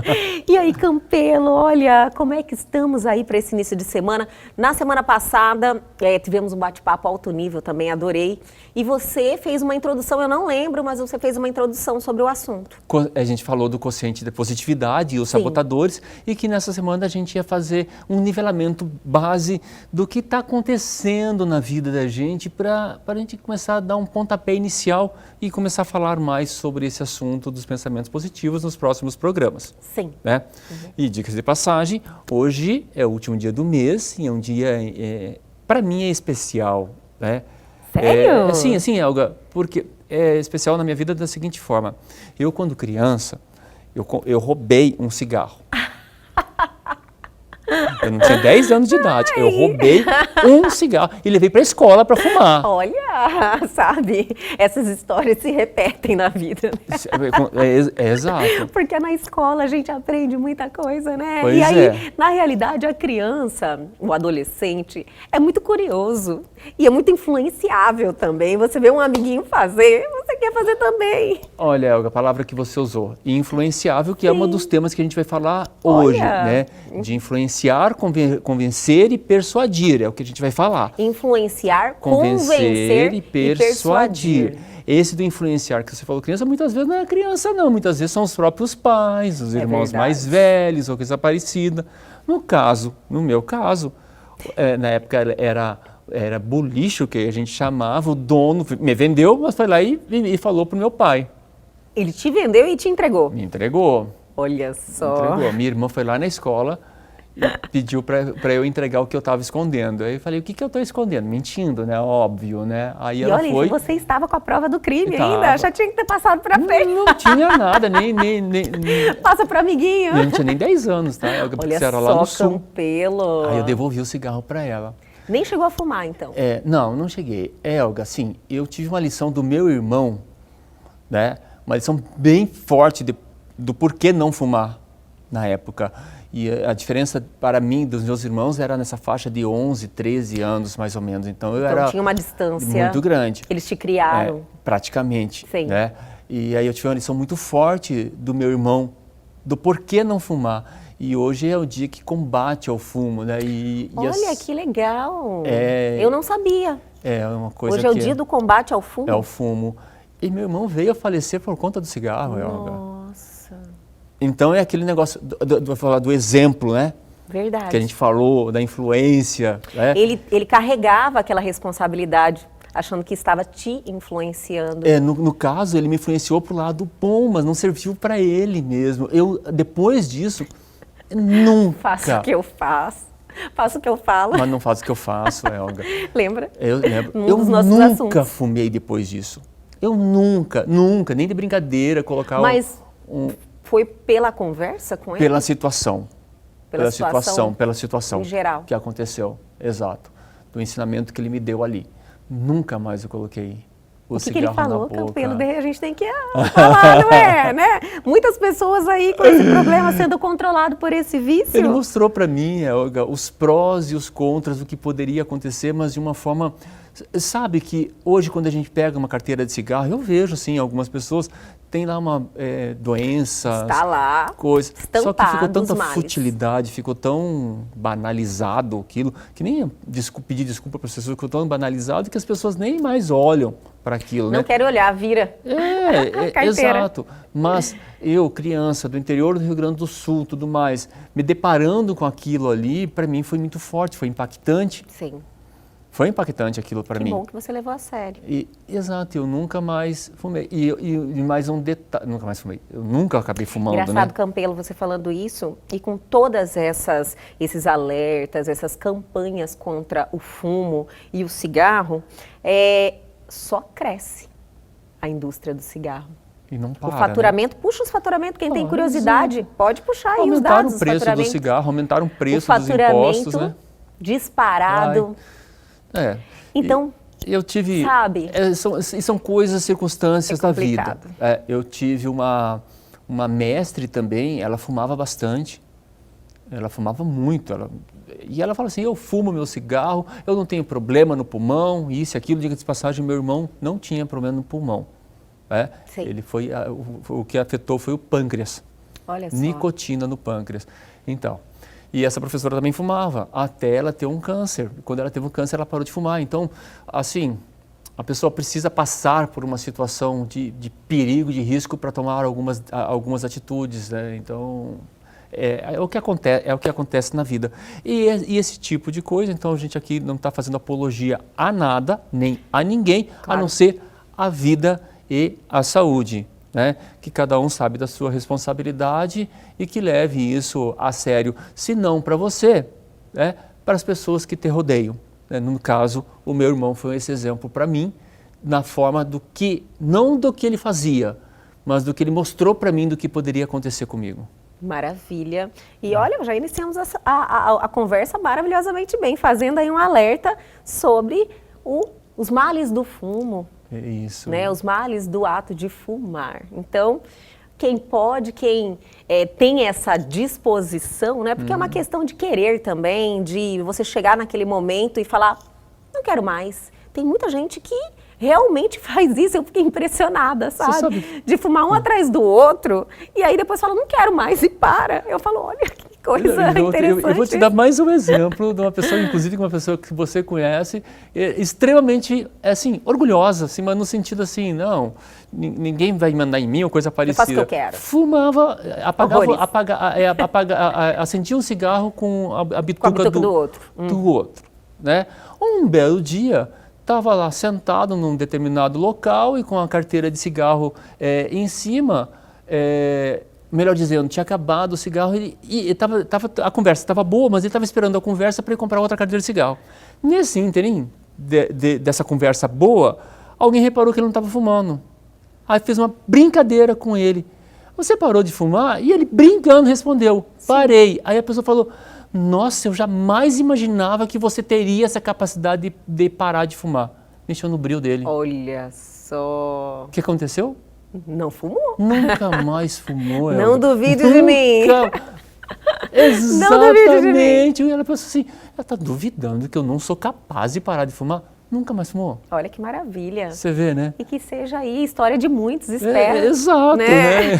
Speaker 4: E aí, Campelo, olha, como é que estamos aí para esse início de semana? Na semana passada, tivemos um bate-papo alto nível também, adorei. E você fez uma introdução, eu não lembro, mas você fez uma introdução sobre o assunto.
Speaker 3: A gente falou do quociente da positividade e os
Speaker 4: Sim.
Speaker 3: sabotadores, e que nessa semana a gente ia fazer um nivelamento base do que está acontecendo na vida da gente para a gente começar a dar um pontapé inicial e começar a falar mais sobre esse assunto dos pensamentos positivos nos próximos programas.
Speaker 4: Sim.
Speaker 3: Né? E dicas de passagem, hoje é o último dia do mês e é um dia, para mim é especial. Né?
Speaker 4: Sério?
Speaker 3: Sim, Elga, porque é especial na minha vida da seguinte forma. Eu, quando criança, eu roubei um cigarro. Eu não tinha 10 anos de idade, eu roubei um cigarro e levei para a escola para fumar.
Speaker 4: Olha, sabe, essas histórias se repetem na vida.
Speaker 3: Exato.
Speaker 4: Porque na escola a gente aprende muita coisa, né?
Speaker 3: Pois
Speaker 4: e aí,
Speaker 3: é.
Speaker 4: na realidade, a criança, o adolescente, é muito curioso e é muito influenciável também. Você vê um amiguinho fazer, você quer fazer também.
Speaker 3: Olha, Elga, a palavra que você usou, influenciável, que é um dos temas que a gente vai falar hoje, né? De influenciar, convencer e persuadir, é o que a gente vai falar.
Speaker 4: Influenciar, convencer
Speaker 3: e persuadir. Esse do influenciar que você falou criança, muitas vezes não é criança não, muitas vezes são os próprios pais, os irmãos mais velhos ou coisa parecida. No meu caso, na época era bolicho que a gente chamava, o dono me vendeu, mas foi lá e falou pro meu pai.
Speaker 4: Ele te vendeu e te entregou.
Speaker 3: Me entregou.
Speaker 4: Olha só.
Speaker 3: Me entregou. Minha irmã foi lá na escola e pediu para eu entregar o que eu estava escondendo. Aí eu falei, o que eu estou escondendo? Mentindo, né? Óbvio, né? Aí ela
Speaker 4: olha,
Speaker 3: foi...
Speaker 4: você estava com a prova do crime
Speaker 3: Tava.
Speaker 4: ainda, já tinha que ter passado para frente.
Speaker 3: Não tinha nada, nem
Speaker 4: Passa para amiguinho.
Speaker 3: não tinha nem 10 anos, tá?
Speaker 4: Olha
Speaker 3: Era lá no
Speaker 4: só,
Speaker 3: sul.
Speaker 4: Campelo.
Speaker 3: Aí eu devolvi o cigarro para ela.
Speaker 4: Nem chegou a fumar, então?
Speaker 3: Não cheguei. Elga, assim, eu tive uma lição do meu irmão, né? Uma lição bem forte do porquê não fumar na época. E a diferença para mim dos meus irmãos era nessa faixa de 11, 13 anos, mais ou menos. Então
Speaker 4: Tinha uma distância
Speaker 3: muito grande.
Speaker 4: Eles te criaram.
Speaker 3: Praticamente.
Speaker 4: Sim.
Speaker 3: Né? E aí eu tive uma lição muito forte do meu irmão, do porquê não fumar. E hoje é o dia que combate ao fumo, né?
Speaker 4: Olha, que legal!
Speaker 3: É.
Speaker 4: Eu não sabia.
Speaker 3: É uma coisa
Speaker 4: Hoje é o dia do combate ao fumo?
Speaker 3: É o fumo. E meu irmão veio a falecer por conta do cigarro, Elga.
Speaker 4: Nossa.
Speaker 3: Então é aquele negócio, vou falar do exemplo, né?
Speaker 4: Verdade.
Speaker 3: Que a gente falou, da influência. Né?
Speaker 4: Ele carregava aquela responsabilidade, achando que estava te influenciando.
Speaker 3: No caso, ele me influenciou pro lado bom, mas não serviu para ele mesmo. Depois disso, nunca...
Speaker 4: Faço o que eu faço. Faço o que eu falo.
Speaker 3: Mas não faço o que eu faço, Elga.
Speaker 4: Lembra?
Speaker 3: Eu lembro.
Speaker 4: Um
Speaker 3: Eu
Speaker 4: dos nossos
Speaker 3: nunca
Speaker 4: assuntos.
Speaker 3: fumei depois disso. Eu nunca, nem de brincadeira, colocar
Speaker 4: Mas foi pela conversa com ele?
Speaker 3: pela situação.
Speaker 4: Pela
Speaker 3: situação
Speaker 4: em geral.
Speaker 3: que aconteceu, exato. Do ensinamento que ele me deu ali. Nunca mais eu coloquei o
Speaker 4: que
Speaker 3: cigarro
Speaker 4: ele falou,
Speaker 3: na boca.
Speaker 4: Campelo? A gente tem que falar, não é? Né? Muitas pessoas aí com esse problema sendo controlado por esse vício.
Speaker 3: Ele mostrou para mim, Elga, os prós e os contras do que poderia acontecer, mas de uma forma... Sabe que hoje, quando a gente pega uma carteira de cigarro, eu vejo, assim, algumas pessoas têm lá uma doença...
Speaker 4: Está lá,
Speaker 3: coisa. Só que ficou tanta
Speaker 4: males.
Speaker 3: futilidade, ficou tão banalizado aquilo, que nem pedir desculpa para as pessoas, ficou tão banalizado que as pessoas nem mais olham para aquilo, né?
Speaker 4: Não quero olhar, vira.
Speaker 3: Exato. Mas eu, criança do interior do Rio Grande do Sul, tudo mais, me deparando com aquilo ali, para mim foi muito forte, foi impactante.
Speaker 4: Sim.
Speaker 3: Foi impactante aquilo para mim.
Speaker 4: Que bom que você levou a sério.
Speaker 3: Exato, eu nunca mais fumei. E mais um detalhe, nunca mais fumei. Eu nunca acabei fumando,
Speaker 4: Engraçado,
Speaker 3: né?
Speaker 4: Campelo, você falando isso, e com todas esses alertas, essas campanhas contra o fumo e o cigarro, só cresce a indústria do cigarro.
Speaker 3: E não para,
Speaker 4: O faturamento, puxa os faturamentos, quem tem curiosidade, pode puxar aí os
Speaker 3: aumentaram
Speaker 4: dados.
Speaker 3: o preço do
Speaker 4: faturamento.
Speaker 3: cigarro, aumentaram o preço
Speaker 4: O
Speaker 3: dos impostos,
Speaker 4: faturamento
Speaker 3: né?
Speaker 4: disparado. Então,
Speaker 3: eu tive...
Speaker 4: sabe?
Speaker 3: São coisas, circunstâncias da vida.
Speaker 4: complicado.
Speaker 3: Eu tive uma mestre também, ela fumava bastante. Ela fumava muito. E ela fala assim, eu fumo meu cigarro, eu não tenho problema no pulmão, isso e aquilo. Diga de passagem, meu irmão não tinha problema no pulmão. Ele o que afetou foi o pâncreas.
Speaker 4: Olha só.
Speaker 3: Nicotina no pâncreas. Então, e essa professora também fumava, até ela ter um câncer. Quando ela teve um câncer, ela parou de fumar. Então, assim, a pessoa precisa passar por uma situação de perigo, de risco para tomar algumas atitudes, né? Então, é o que acontece na vida. E esse tipo de coisa, então a gente aqui não está fazendo apologia a nada, nem a ninguém, claro, a não ser a vida e a saúde, né? Que cada um sabe da sua responsabilidade e que leve isso a sério, se não para você, né? Para as pessoas que te rodeiam. No caso, o meu irmão foi esse exemplo para mim, na forma não do que ele fazia, mas do que ele mostrou para mim do que poderia acontecer comigo.
Speaker 4: Maravilha. E olha, já iniciamos a conversa maravilhosamente bem, fazendo aí um alerta sobre os males do fumo.
Speaker 3: Isso.
Speaker 4: Né? Os males do ato de fumar. Então, quem tem essa disposição, né? Porque é uma questão de querer também, de você chegar naquele momento e falar, não quero mais. Tem muita gente que realmente faz isso, eu fiquei impressionada, sabe? De fumar um atrás do outro, e aí depois fala, não quero mais, e para. Eu falo, olha, que coisa interessante.
Speaker 3: Eu vou te dar mais um exemplo de uma pessoa, inclusive uma pessoa que você conhece, extremamente, assim, orgulhosa, assim, mas no sentido assim, não, ninguém vai mandar em mim ou coisa parecida.
Speaker 4: Eu faço o que eu quero.
Speaker 3: Fumava, acendia um cigarro com a bituca
Speaker 4: do outro.
Speaker 3: Do outro, né? Um belo dia, estava lá sentado num determinado local e com a carteira de cigarro em cima, melhor dizendo, tinha acabado o cigarro e a conversa estava boa, mas ele estava esperando a conversa para ir comprar outra carteira de cigarro. Nesse ínterim dessa conversa boa, alguém reparou que ele não estava fumando. Aí fez uma brincadeira com ele. Você parou de fumar? E ele brincando respondeu, parei. Aí a pessoa falou, nossa, eu jamais imaginava que você teria essa capacidade de parar de fumar. Mexeu no bril dele.
Speaker 4: Olha só.
Speaker 3: O que aconteceu?
Speaker 4: Não fumou.
Speaker 3: Nunca mais fumou.
Speaker 4: Não duvide de mim.
Speaker 3: Exatamente.
Speaker 4: Não duvide de mim.
Speaker 3: E ela pensou assim, ela está duvidando que eu não sou capaz de parar de fumar? Nunca mais fumou.
Speaker 4: Olha que maravilha.
Speaker 3: Você vê, né?
Speaker 4: E que seja aí história de muitos, espero.
Speaker 3: Exato, né?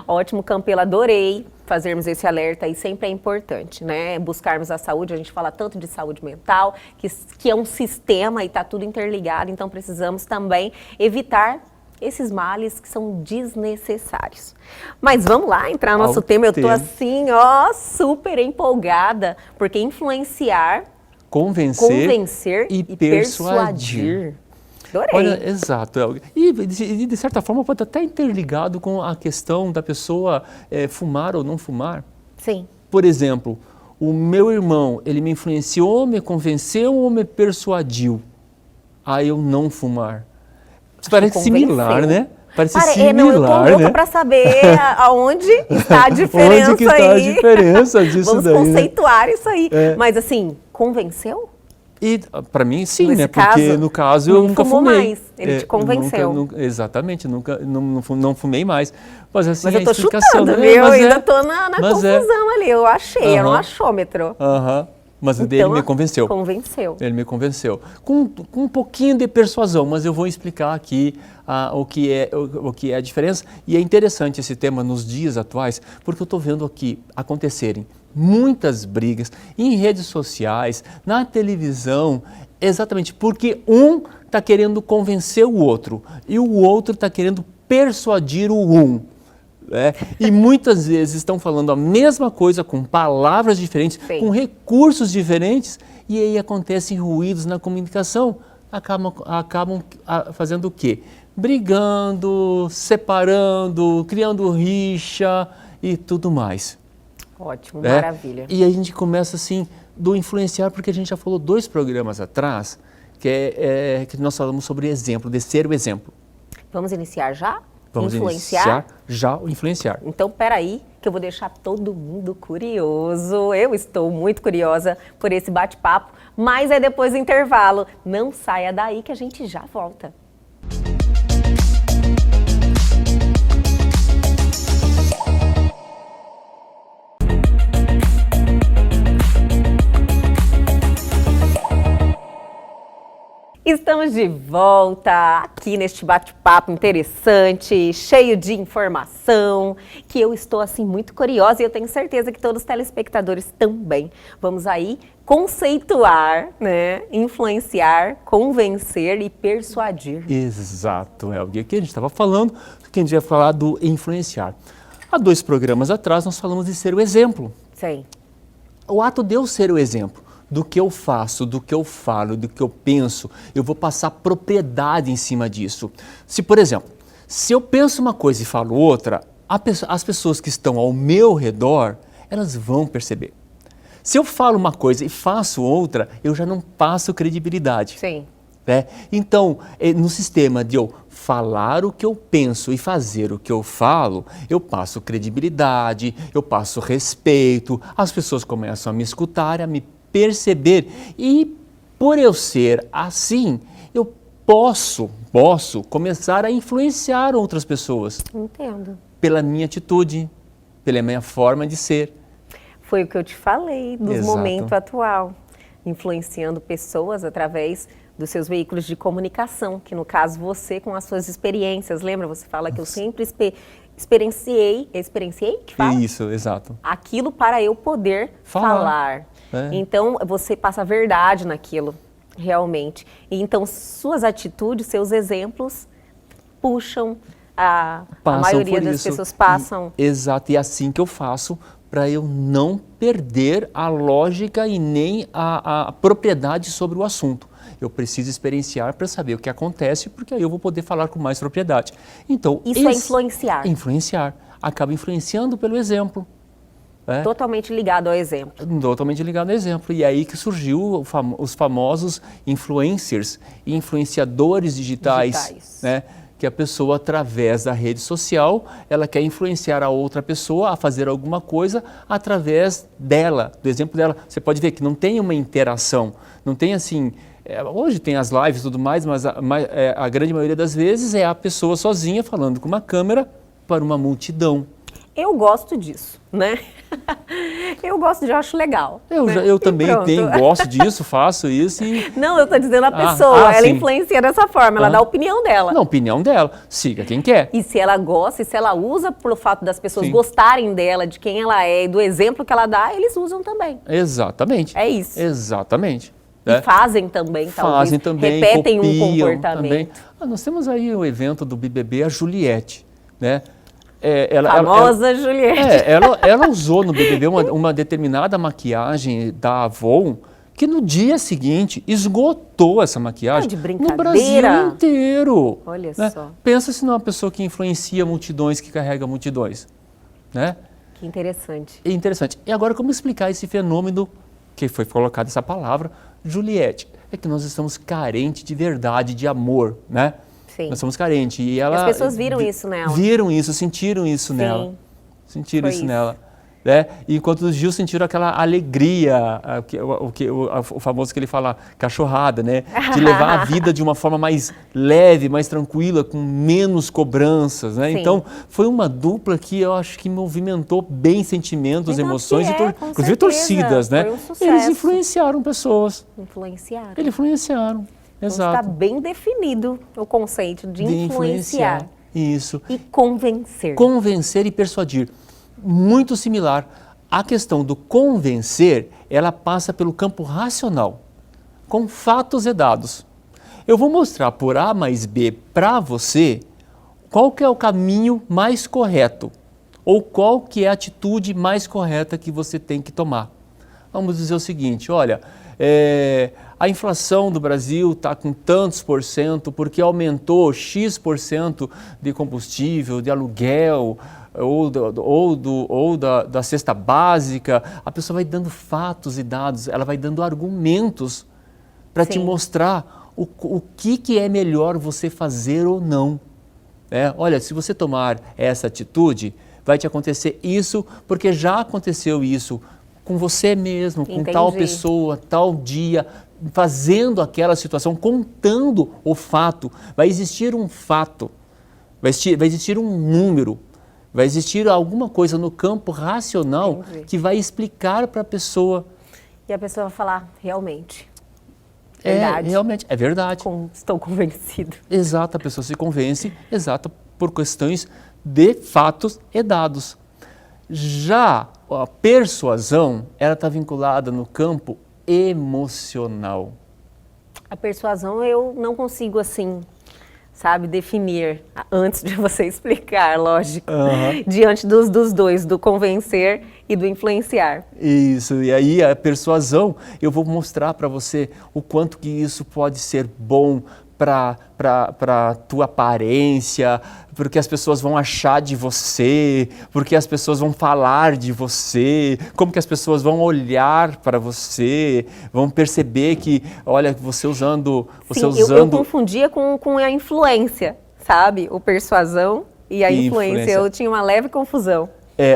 Speaker 4: Ótimo, Campelo, adorei fazermos esse alerta e sempre é importante, né? Buscarmos a saúde, a gente fala tanto de saúde mental, que é um sistema e está tudo interligado, então precisamos também evitar esses males que são desnecessários. Mas vamos lá, entrar no nosso tema. Eu tô assim, ó, super empolgada, porque influenciar, convencer e persuadir. Adorei.
Speaker 3: Olha, exato. E de certa forma pode até interligado com a questão da pessoa fumar ou não fumar.
Speaker 4: Sim.
Speaker 3: Por exemplo, o meu irmão, ele me influenciou, me convenceu ou me persuadiu a eu não fumar? Parece similar, né? Parece similar,
Speaker 4: não, eu tô louca,
Speaker 3: né?
Speaker 4: Para saber aonde está a diferença.
Speaker 3: Onde que está a diferença disso?
Speaker 4: Vamos
Speaker 3: daí,
Speaker 4: conceituar, né? Isso aí.
Speaker 3: É.
Speaker 4: Mas assim, convenceu?
Speaker 3: E para mim sim,
Speaker 4: nesse
Speaker 3: né?
Speaker 4: Caso,
Speaker 3: porque no caso eu nunca fumei.
Speaker 4: Mais. Ele te convenceu.
Speaker 3: Exatamente, não fumei mais. Mas assim,
Speaker 4: mas eu tô
Speaker 3: explicação,
Speaker 4: chutando,
Speaker 3: né?
Speaker 4: viu? Eu ainda tô na confusão ali. Eu achei, era um achômetro.
Speaker 3: Mas
Speaker 4: então,
Speaker 3: ele me convenceu. Ele me convenceu. Com um pouquinho de persuasão, mas eu vou explicar aqui o que é a diferença. E é interessante esse tema nos dias atuais, porque eu estou vendo aqui acontecerem muitas brigas em redes sociais, na televisão, exatamente porque um está querendo convencer o outro e o outro está querendo persuadir o um. E muitas vezes estão falando a mesma coisa com palavras diferentes,
Speaker 4: Sim.
Speaker 3: com recursos diferentes, e aí acontecem ruídos na comunicação, acabam fazendo o quê? Brigando, separando, criando rixa e tudo mais.
Speaker 4: Ótimo, maravilha.
Speaker 3: E aí a gente começa assim, do influenciar, porque a gente já falou 2 programas atrás, que nós falamos sobre exemplo, de ser o exemplo.
Speaker 4: Vamos iniciar já?
Speaker 3: Vamos iniciar já o influenciar.
Speaker 4: Então, peraí, que eu vou deixar todo mundo curioso. Eu estou muito curiosa por esse bate-papo, mas é depois do intervalo. Não saia daí que a gente já volta. Estamos de volta aqui neste bate-papo interessante, cheio de informação, que eu estou assim muito curiosa e eu tenho certeza que todos os telespectadores também. Vamos aí conceituar, né, influenciar, convencer e persuadir.
Speaker 3: Exato, Elgue. Aqui a gente estava falando que a gente ia falar do influenciar. Há 2 programas atrás nós falamos de ser o exemplo.
Speaker 4: Sim.
Speaker 3: O ato de eu ser o exemplo do que eu faço, do que eu falo, do que eu penso, eu vou passar propriedade em cima disso. Se, por exemplo, se eu penso uma coisa e falo outra, as pessoas que estão ao meu redor, elas vão perceber. Se eu falo uma coisa e faço outra, eu já não passo credibilidade.
Speaker 4: Sim.
Speaker 3: Né? Então, no sistema de eu falar o que eu penso e fazer o que eu falo, eu passo credibilidade, eu passo respeito, as pessoas começam a me escutar, a me perceber. E por eu ser assim, eu posso começar a influenciar outras pessoas.
Speaker 4: Entendo.
Speaker 3: Pela minha atitude, pela minha forma de ser.
Speaker 4: Foi o que eu te falei do
Speaker 3: Exato.
Speaker 4: momento atual, influenciando pessoas através dos seus veículos de comunicação, que no caso você com as suas experiências, lembra? Você fala que eu sempre experienciei que fala?
Speaker 3: Isso, exato.
Speaker 4: Aquilo para eu poder falar.
Speaker 3: É.
Speaker 4: Então você passa a verdade naquilo, realmente. E então suas atitudes, seus exemplos puxam a maioria das pessoas passam.
Speaker 3: Exato, e é assim que eu faço para eu não perder a lógica e nem a propriedade sobre o assunto. Eu preciso experienciar para saber o que acontece, porque aí eu vou poder falar com mais propriedade. Então,
Speaker 4: isso é influenciar.
Speaker 3: Influenciar. Acaba influenciando pelo exemplo. É?
Speaker 4: Totalmente ligado ao exemplo.
Speaker 3: Totalmente ligado ao exemplo. E é aí que surgiu os famosos influencers e influenciadores digitais. Né? Que a pessoa, através da rede social, ela quer influenciar a outra pessoa a fazer alguma coisa através dela, do exemplo dela. Você pode ver que não tem uma interação, não tem assim... hoje tem as lives e tudo mais, mas a grande maioria das vezes é a pessoa sozinha falando com uma câmera para uma multidão.
Speaker 4: Eu gosto disso, né? Eu acho legal.
Speaker 3: Eu também gosto disso, faço isso e...
Speaker 4: Não, eu estou dizendo a pessoa, ela
Speaker 3: sim.
Speaker 4: influencia dessa forma, ela dá a opinião dela.
Speaker 3: Não, a opinião dela, siga quem quer.
Speaker 4: E se ela gosta, e se ela usa pelo fato das pessoas gostarem dela, de quem ela é e do exemplo que ela dá, eles usam também.
Speaker 3: Exatamente.
Speaker 4: É isso.
Speaker 3: Exatamente.
Speaker 4: E fazem também, talvez.
Speaker 3: Fazem também,
Speaker 4: repetem
Speaker 3: copiam
Speaker 4: um comportamento.
Speaker 3: Também. Nós temos aí o evento do BBB, a Juliette, né?
Speaker 4: Famosa Juliette.
Speaker 3: Ela usou no BBB uma determinada maquiagem da Avon que no dia seguinte esgotou essa maquiagem
Speaker 4: de
Speaker 3: no
Speaker 4: brincadeira.
Speaker 3: Brasil inteiro.
Speaker 4: Olha
Speaker 3: né?
Speaker 4: só.
Speaker 3: Pensa-se numa pessoa que influencia multidões, que carrega multidões. Né?
Speaker 4: Que interessante.
Speaker 3: É interessante. E agora, como explicar esse fenômeno que foi colocado essa palavra, Juliette? É que nós estamos carentes de verdade, de amor, né?
Speaker 4: Sim.
Speaker 3: Nós somos carentes. E as
Speaker 4: pessoas viram isso nela.
Speaker 3: Viram isso, sentiram isso nela. Sentiram isso nela. Né? E enquanto os Gil sentiram aquela alegria, o famoso que ele fala, cachorrada, né? De levar a vida de uma forma mais leve, mais tranquila, com menos cobranças. Né? Então, foi uma dupla que eu acho que movimentou bem sentimentos, emoções, inclusive torcidas. Né?
Speaker 4: Foi um sucesso.
Speaker 3: Eles influenciaram pessoas.
Speaker 4: Influenciaram.
Speaker 3: Eles influenciaram. Exato.
Speaker 4: Então, está bem definido o conceito de influenciar.
Speaker 3: Isso.
Speaker 4: E convencer.
Speaker 3: Convencer e persuadir. Muito similar. A questão do convencer, ela passa pelo campo racional, com fatos e dados. Eu vou mostrar por A mais B para você qual que é o caminho mais correto, ou qual que é a atitude mais correta que você tem que tomar. Vamos dizer o seguinte, olha, a inflação do Brasil está com tantos por cento porque aumentou X% de combustível, de aluguel, ou da cesta básica. A pessoa vai dando fatos e dados, ela vai dando argumentos para te mostrar o que é melhor você fazer ou não. Olha, se você tomar essa atitude, vai te acontecer isso, porque já aconteceu isso com você mesmo, com tal pessoa, tal dia, fazendo aquela situação, contando o fato. Vai existir um fato, vai existir um número, vai existir alguma coisa no campo racional que vai explicar para a pessoa.
Speaker 4: E a pessoa vai falar, realmente. Verdade.
Speaker 3: Realmente, é verdade.
Speaker 4: Estou convencido.
Speaker 3: Exato, a pessoa se convence, exato, por questões de fatos e dados. Já a persuasão, ela está vinculada no campo emocional.
Speaker 4: A persuasão eu não consigo, assim, sabe, definir antes de você explicar, lógico. Diante dos dois, do convencer e do influenciar.
Speaker 3: Isso, e aí a persuasão, eu vou mostrar para você o quanto que isso pode ser bom para a tua aparência, porque as pessoas vão achar de você, porque as pessoas vão falar de você, como que as pessoas vão olhar para você, vão perceber que, olha, você usando...
Speaker 4: Eu confundia com a influência, sabe? O persuasão e a influência. Eu tinha uma leve confusão.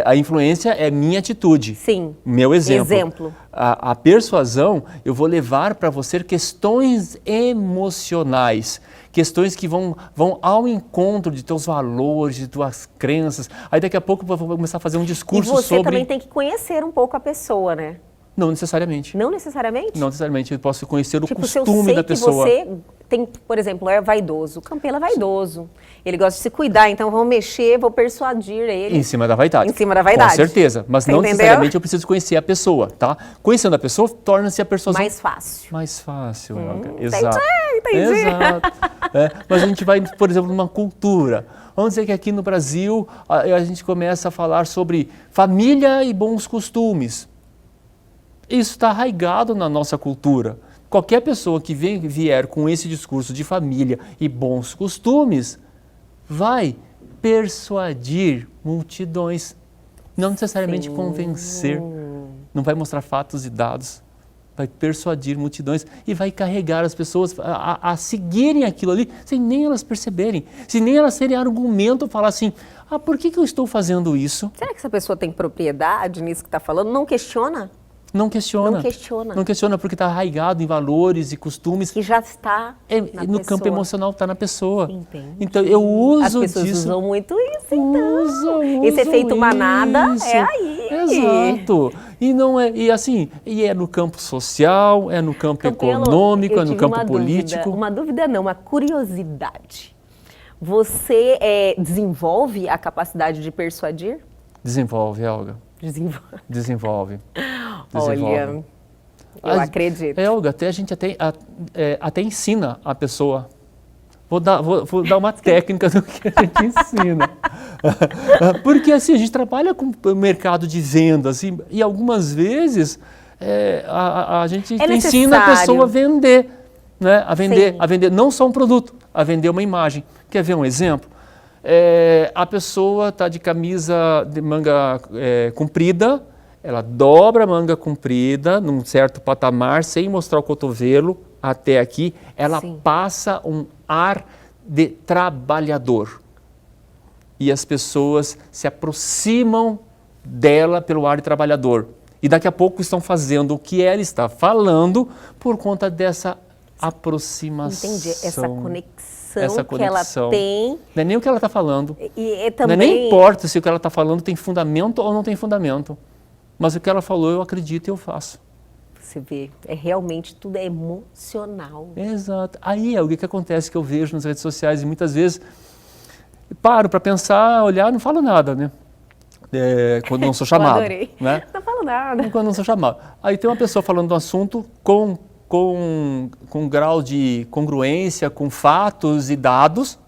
Speaker 3: A influência é minha atitude.
Speaker 4: Sim.
Speaker 3: Meu exemplo.
Speaker 4: Exemplo.
Speaker 3: A persuasão, eu vou levar para você questões emocionais, questões que vão ao encontro de teus valores, de tuas crenças. Aí daqui a pouco eu vou começar a fazer um discurso sobre...
Speaker 4: E você também tem que conhecer um pouco a pessoa, né?
Speaker 3: Não necessariamente.
Speaker 4: Não necessariamente?
Speaker 3: Não necessariamente. Eu posso conhecer o
Speaker 4: tipo,
Speaker 3: costume da pessoa.
Speaker 4: Se eu sei que você tem, por exemplo, é vaidoso. O Campelo é vaidoso. Ele gosta de se cuidar, então vou mexer, vou persuadir ele.
Speaker 3: Em cima da vaidade.
Speaker 4: Em cima da vaidade.
Speaker 3: Com certeza. Mas não necessariamente eu preciso conhecer a pessoa, tá? Conhecendo a pessoa, torna-se a persuasão...
Speaker 4: Mais fácil.
Speaker 3: Mais fácil, Helga. Exato.
Speaker 4: Entendi.
Speaker 3: Exato. Mas a gente vai, por exemplo, numa cultura. Vamos dizer que aqui no Brasil a gente começa a falar sobre família e bons costumes. Isso está arraigado na nossa cultura. Qualquer pessoa que vier com esse discurso de família e bons costumes vai persuadir multidões. Não necessariamente convencer. Não vai mostrar fatos e dados. Vai persuadir multidões e vai carregar as pessoas a seguirem aquilo ali sem nem elas perceberem. Sem nem elas terem argumento, falar assim, por que eu estou fazendo isso?
Speaker 4: Será que essa pessoa tem propriedade nisso que está falando? Não questiona?
Speaker 3: Não questiona.
Speaker 4: Não questiona.
Speaker 3: Não questiona porque está arraigado em valores e costumes.
Speaker 4: Que já está
Speaker 3: no campo emocional, está na pessoa.
Speaker 4: Entendi.
Speaker 3: Então eu uso disso.
Speaker 4: As pessoas usam muito isso, então. Esse efeito manada é aí.
Speaker 3: Exato. E não é, e é no campo social, é no campo econômico, é no campo político.
Speaker 4: Uma dúvida não, uma curiosidade. Você desenvolve a capacidade de persuadir?
Speaker 3: Desenvolve, Helga. Desenvolve.
Speaker 4: Olha, eu acredito.
Speaker 3: Helga, a gente até ensina a pessoa. Vou dar uma técnica do que a gente ensina. Porque assim, a gente trabalha com o mercado de vendas e algumas vezes a gente ensina a pessoa a vender. Né? A vender não só um produto, a vender uma imagem. Quer ver um exemplo? A pessoa está de camisa de manga comprida, ela dobra a manga comprida num certo patamar, sem mostrar o cotovelo até aqui, ela passa um ar de trabalhador. E as pessoas se aproximam dela pelo ar de trabalhador. E daqui a pouco estão fazendo o que ela está falando por conta dessa aproximação.
Speaker 4: Entendi, essa conexão que ela tem.
Speaker 3: Não é nem o que ela está falando.
Speaker 4: Também...
Speaker 3: Nem importa se o que ela está falando tem fundamento ou não tem fundamento. Mas o que ela falou, eu acredito e eu faço.
Speaker 4: Você vê, realmente tudo é emocional.
Speaker 3: Exato. Aí é o que acontece que eu vejo nas redes sociais e muitas vezes paro para pensar, olhar, não falo nada, né? Quando não sou chamado.
Speaker 4: Eu adorei.
Speaker 3: Né?
Speaker 4: Não falo nada.
Speaker 3: Quando não sou chamado. Aí tem uma pessoa falando do assunto com grau de congruência, com fatos e dados,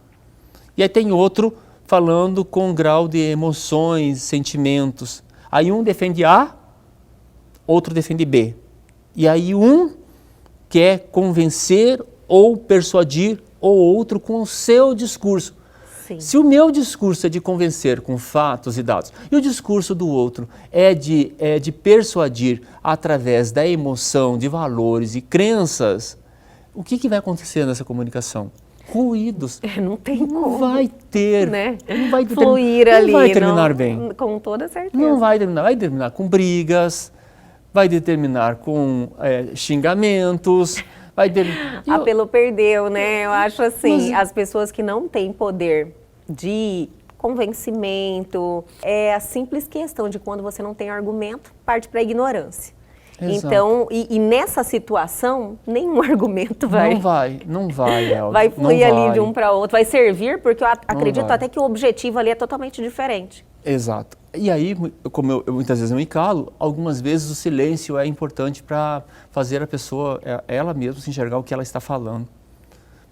Speaker 3: e aí tem outro falando com grau de emoções, sentimentos. Aí um defende A, outro defende B. E aí um quer convencer ou persuadir o outro com o seu discurso.
Speaker 4: Sim.
Speaker 3: Se o meu discurso é de convencer com fatos e dados, e o discurso do outro é de persuadir através da emoção, de valores e crenças, o que vai acontecer nessa comunicação? Ruídos.
Speaker 4: Não tem como.
Speaker 3: Não vai ter.
Speaker 4: Né?
Speaker 3: Não vai
Speaker 4: fluir ali.
Speaker 3: Não vai terminar bem.
Speaker 4: Com toda certeza.
Speaker 3: Não vai terminar. Vai terminar com brigas, vai terminar com xingamentos.
Speaker 4: Apelo perdeu, né? Eu acho assim, as pessoas que não têm poder de convencimento, é a simples questão de quando você não tem argumento, parte para a ignorância.
Speaker 3: Exato.
Speaker 4: Então, e nessa situação, nenhum argumento vai...
Speaker 3: Não vai, Elga.
Speaker 4: Vai fluir
Speaker 3: não
Speaker 4: ali
Speaker 3: vai.
Speaker 4: de um para outro, vai servir, porque eu acredito
Speaker 3: vai.
Speaker 4: até que o objetivo ali é totalmente diferente.
Speaker 3: Exato. E aí, como eu muitas vezes eu me calo, algumas vezes o silêncio é importante para fazer a pessoa, ela mesma, se enxergar o que ela está falando.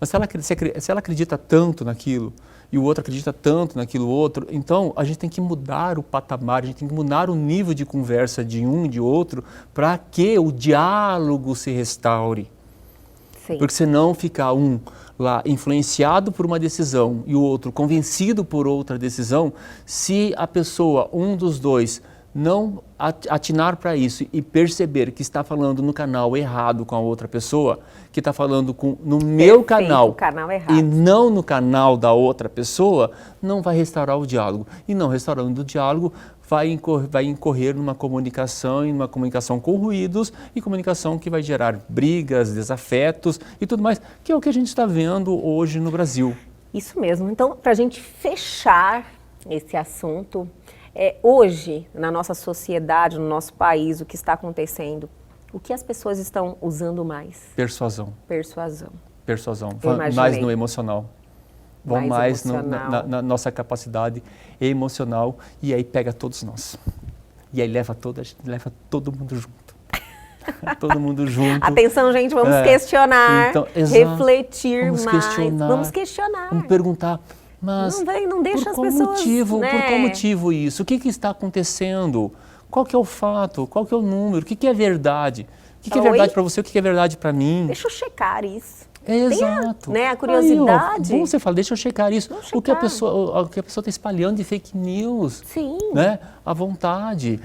Speaker 3: Mas se ela acredita tanto naquilo, e o outro acredita tanto naquilo outro, então a gente tem que mudar o patamar, a gente tem que mudar o nível de conversa de um e de outro para que o diálogo se restaure.
Speaker 4: Sim.
Speaker 3: Porque senão fica um lá influenciado por uma decisão e o outro convencido por outra decisão, se a pessoa, um dos dois, não atinar para isso e perceber que está falando no canal errado com a outra pessoa, que está falando no meu canal
Speaker 4: errado.
Speaker 3: E não no canal da outra pessoa, não vai restaurar o diálogo. E não restaurando o diálogo, vai incorrer numa comunicação, e numa comunicação com ruídos, e comunicação que vai gerar brigas, desafetos e tudo mais, que é o que a gente está vendo hoje no Brasil.
Speaker 4: Isso mesmo. Então, para a gente fechar esse assunto, hoje, na nossa sociedade, no nosso país, o que está acontecendo, o que as pessoas estão usando mais?
Speaker 3: Persuasão.
Speaker 4: Persuasão.
Speaker 3: Persuasão.
Speaker 4: Eu
Speaker 3: Mais
Speaker 4: imaginei.
Speaker 3: no emocional. Vão mais na nossa capacidade emocional e aí pega todos nós. E aí leva todo mundo junto. Todo mundo junto.
Speaker 4: Atenção, gente, vamos questionar,
Speaker 3: então,
Speaker 4: refletir
Speaker 3: vamos
Speaker 4: mais.
Speaker 3: questionar,
Speaker 4: Vamos questionar.
Speaker 3: Vamos perguntar, mas
Speaker 4: não deixa as pessoas...
Speaker 3: Por qual motivo isso? O que está acontecendo? Qual que é o fato? Qual que é o número? O que é verdade? O que é verdade para você? O que é verdade para mim?
Speaker 4: Deixa eu checar isso.
Speaker 3: Exato.
Speaker 4: A curiosidade.
Speaker 3: Aí, bom você fala, deixa eu checar isso.
Speaker 4: Vamos
Speaker 3: O que a
Speaker 4: checar.
Speaker 3: pessoa está espalhando de fake news.
Speaker 4: Sim.
Speaker 3: Né? À vontade.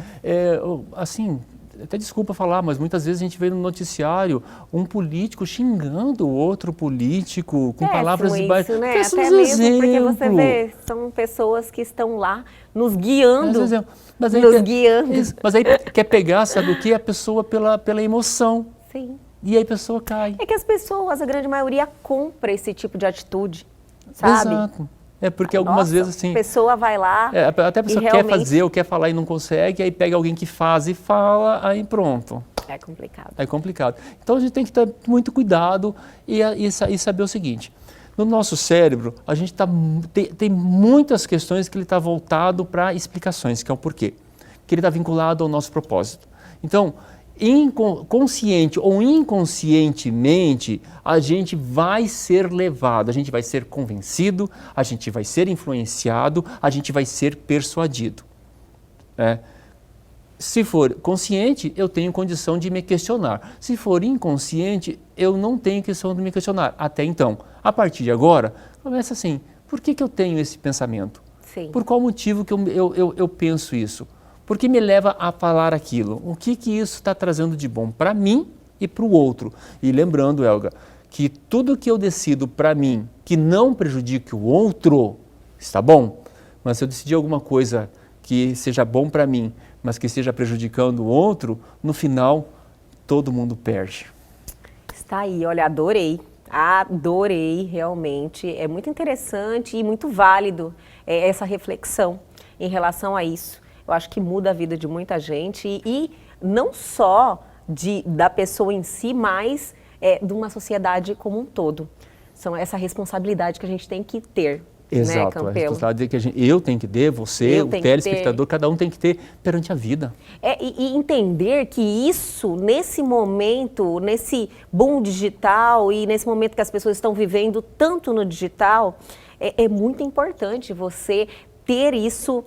Speaker 3: Assim, até desculpa falar, mas muitas vezes a gente vê no noticiário um político xingando o outro político com palavras
Speaker 4: isso, né?
Speaker 3: Péssimos
Speaker 4: Até mesmo
Speaker 3: exemplos.
Speaker 4: porque você vê, são pessoas que estão lá nos guiando.
Speaker 3: Mas aí, mas aí quer pegar, sabe o que? A pessoa pela emoção.
Speaker 4: Sim.
Speaker 3: E aí a pessoa cai.
Speaker 4: É que as pessoas, a grande maioria, compra esse tipo de atitude, sabe?
Speaker 3: Exato. É porque algumas vezes assim...
Speaker 4: A pessoa vai lá
Speaker 3: até a pessoa quer fazer ou quer falar e não consegue, aí pega alguém que faz e fala, aí pronto.
Speaker 4: É complicado.
Speaker 3: É complicado. Então a gente tem que ter muito cuidado e saber o seguinte. No nosso cérebro, a gente tem muitas questões que ele está voltado para explicações, que é o porquê. Que ele está vinculado ao nosso propósito. Então, consciente ou inconscientemente, a gente vai ser levado, a gente vai ser convencido, a gente vai ser influenciado, a gente vai ser persuadido. Se for consciente, eu tenho condição de me questionar. Se for inconsciente, eu não tenho questão de me questionar. Até então, a partir de agora, começa assim, por que eu tenho esse pensamento?
Speaker 4: Sim.
Speaker 3: Por qual motivo que eu penso isso? Por que me leva a falar aquilo? O que isso está trazendo de bom para mim e para o outro? E lembrando, Elga, que tudo que eu decido para mim que não prejudique o outro, está bom. Mas se eu decidir alguma coisa que seja bom para mim, mas que esteja prejudicando o outro, no final, todo mundo perde.
Speaker 4: Está aí, olha, adorei. Adorei, realmente. É muito interessante e muito válido essa reflexão em relação a isso. Eu acho que muda a vida de muita gente e não só da pessoa em si, mas de uma sociedade como um todo. São essa responsabilidade que a gente tem que ter.
Speaker 3: Exato,
Speaker 4: né,
Speaker 3: a
Speaker 4: Campelo?
Speaker 3: responsabilidade que eu tenho que ter, você, o telespectador, cada um tem que ter perante a vida.
Speaker 4: E entender que isso, nesse momento, nesse boom digital e nesse momento que as pessoas estão vivendo tanto no digital, é muito importante você ter isso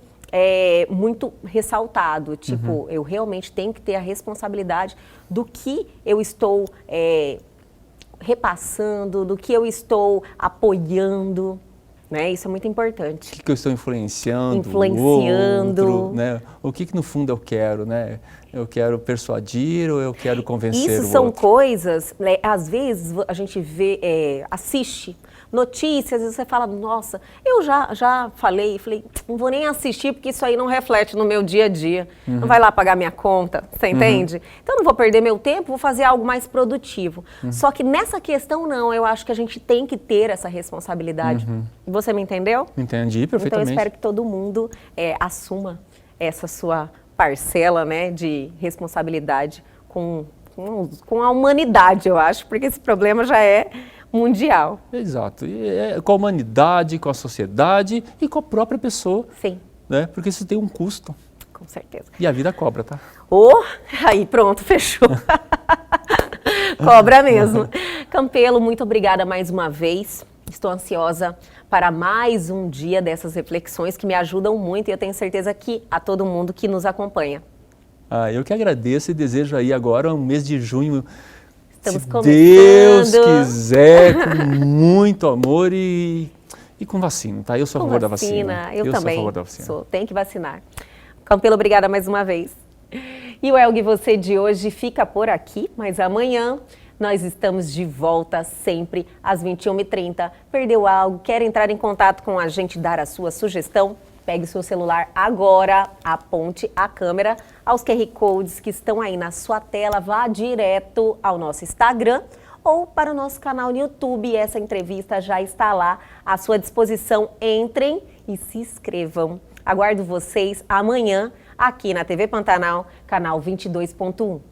Speaker 4: muito ressaltado. Tipo, eu realmente tenho que ter a responsabilidade do que eu estou repassando, do que eu estou apoiando. Né? Isso é muito importante.
Speaker 3: O que eu estou influenciando
Speaker 4: Influenciando.
Speaker 3: o outro, né? O que no fundo eu quero, né? Eu quero persuadir ou eu quero convencer o outro?
Speaker 4: Isso são coisas, né, às vezes a gente vê, assiste notícias e você fala, nossa, eu já falei, não vou nem assistir porque isso aí não reflete no meu dia a dia. Não vai lá pagar minha conta, você entende? Então eu não vou perder meu tempo, vou fazer algo mais produtivo. Só que nessa questão não, eu acho que a gente tem que ter essa responsabilidade. Você me entendeu?
Speaker 3: Entendi perfeitamente.
Speaker 4: Então eu espero que todo mundo assuma essa sua parcela, né, de responsabilidade com a humanidade, eu acho, porque esse problema já é mundial.
Speaker 3: Exato. E com a humanidade, com a sociedade e com a própria pessoa.
Speaker 4: Sim.
Speaker 3: Né? Porque isso tem um custo.
Speaker 4: Com certeza.
Speaker 3: E a vida cobra, tá?
Speaker 4: Aí pronto, fechou. Cobra mesmo. Campelo, muito obrigada mais uma vez. Estou ansiosa para mais um dia dessas reflexões que me ajudam muito e eu tenho certeza que a todo mundo que nos acompanha.
Speaker 3: Eu que agradeço e desejo aí agora um mês de junho,
Speaker 4: Estamos
Speaker 3: se
Speaker 4: começando.
Speaker 3: Deus quiser, com muito amor e com vacina, tá? Eu sou a favor da vacina.
Speaker 4: Eu
Speaker 3: sou
Speaker 4: também
Speaker 3: a favor da vacina.
Speaker 4: sou, tem que vacinar. Campelo, obrigada mais uma vez. E o Elgue Você de hoje fica por aqui, mas amanhã nós estamos de volta sempre às 21h30. Perdeu algo? Quer entrar em contato com a gente, dar a sua sugestão? Pegue o seu celular agora, aponte a câmera aos QR Codes que estão aí na sua tela, vá direto ao nosso Instagram ou para o nosso canal no YouTube. Essa entrevista já está lá à sua disposição. Entrem e se inscrevam. Aguardo vocês amanhã aqui na TV Pantanal, canal 22.1.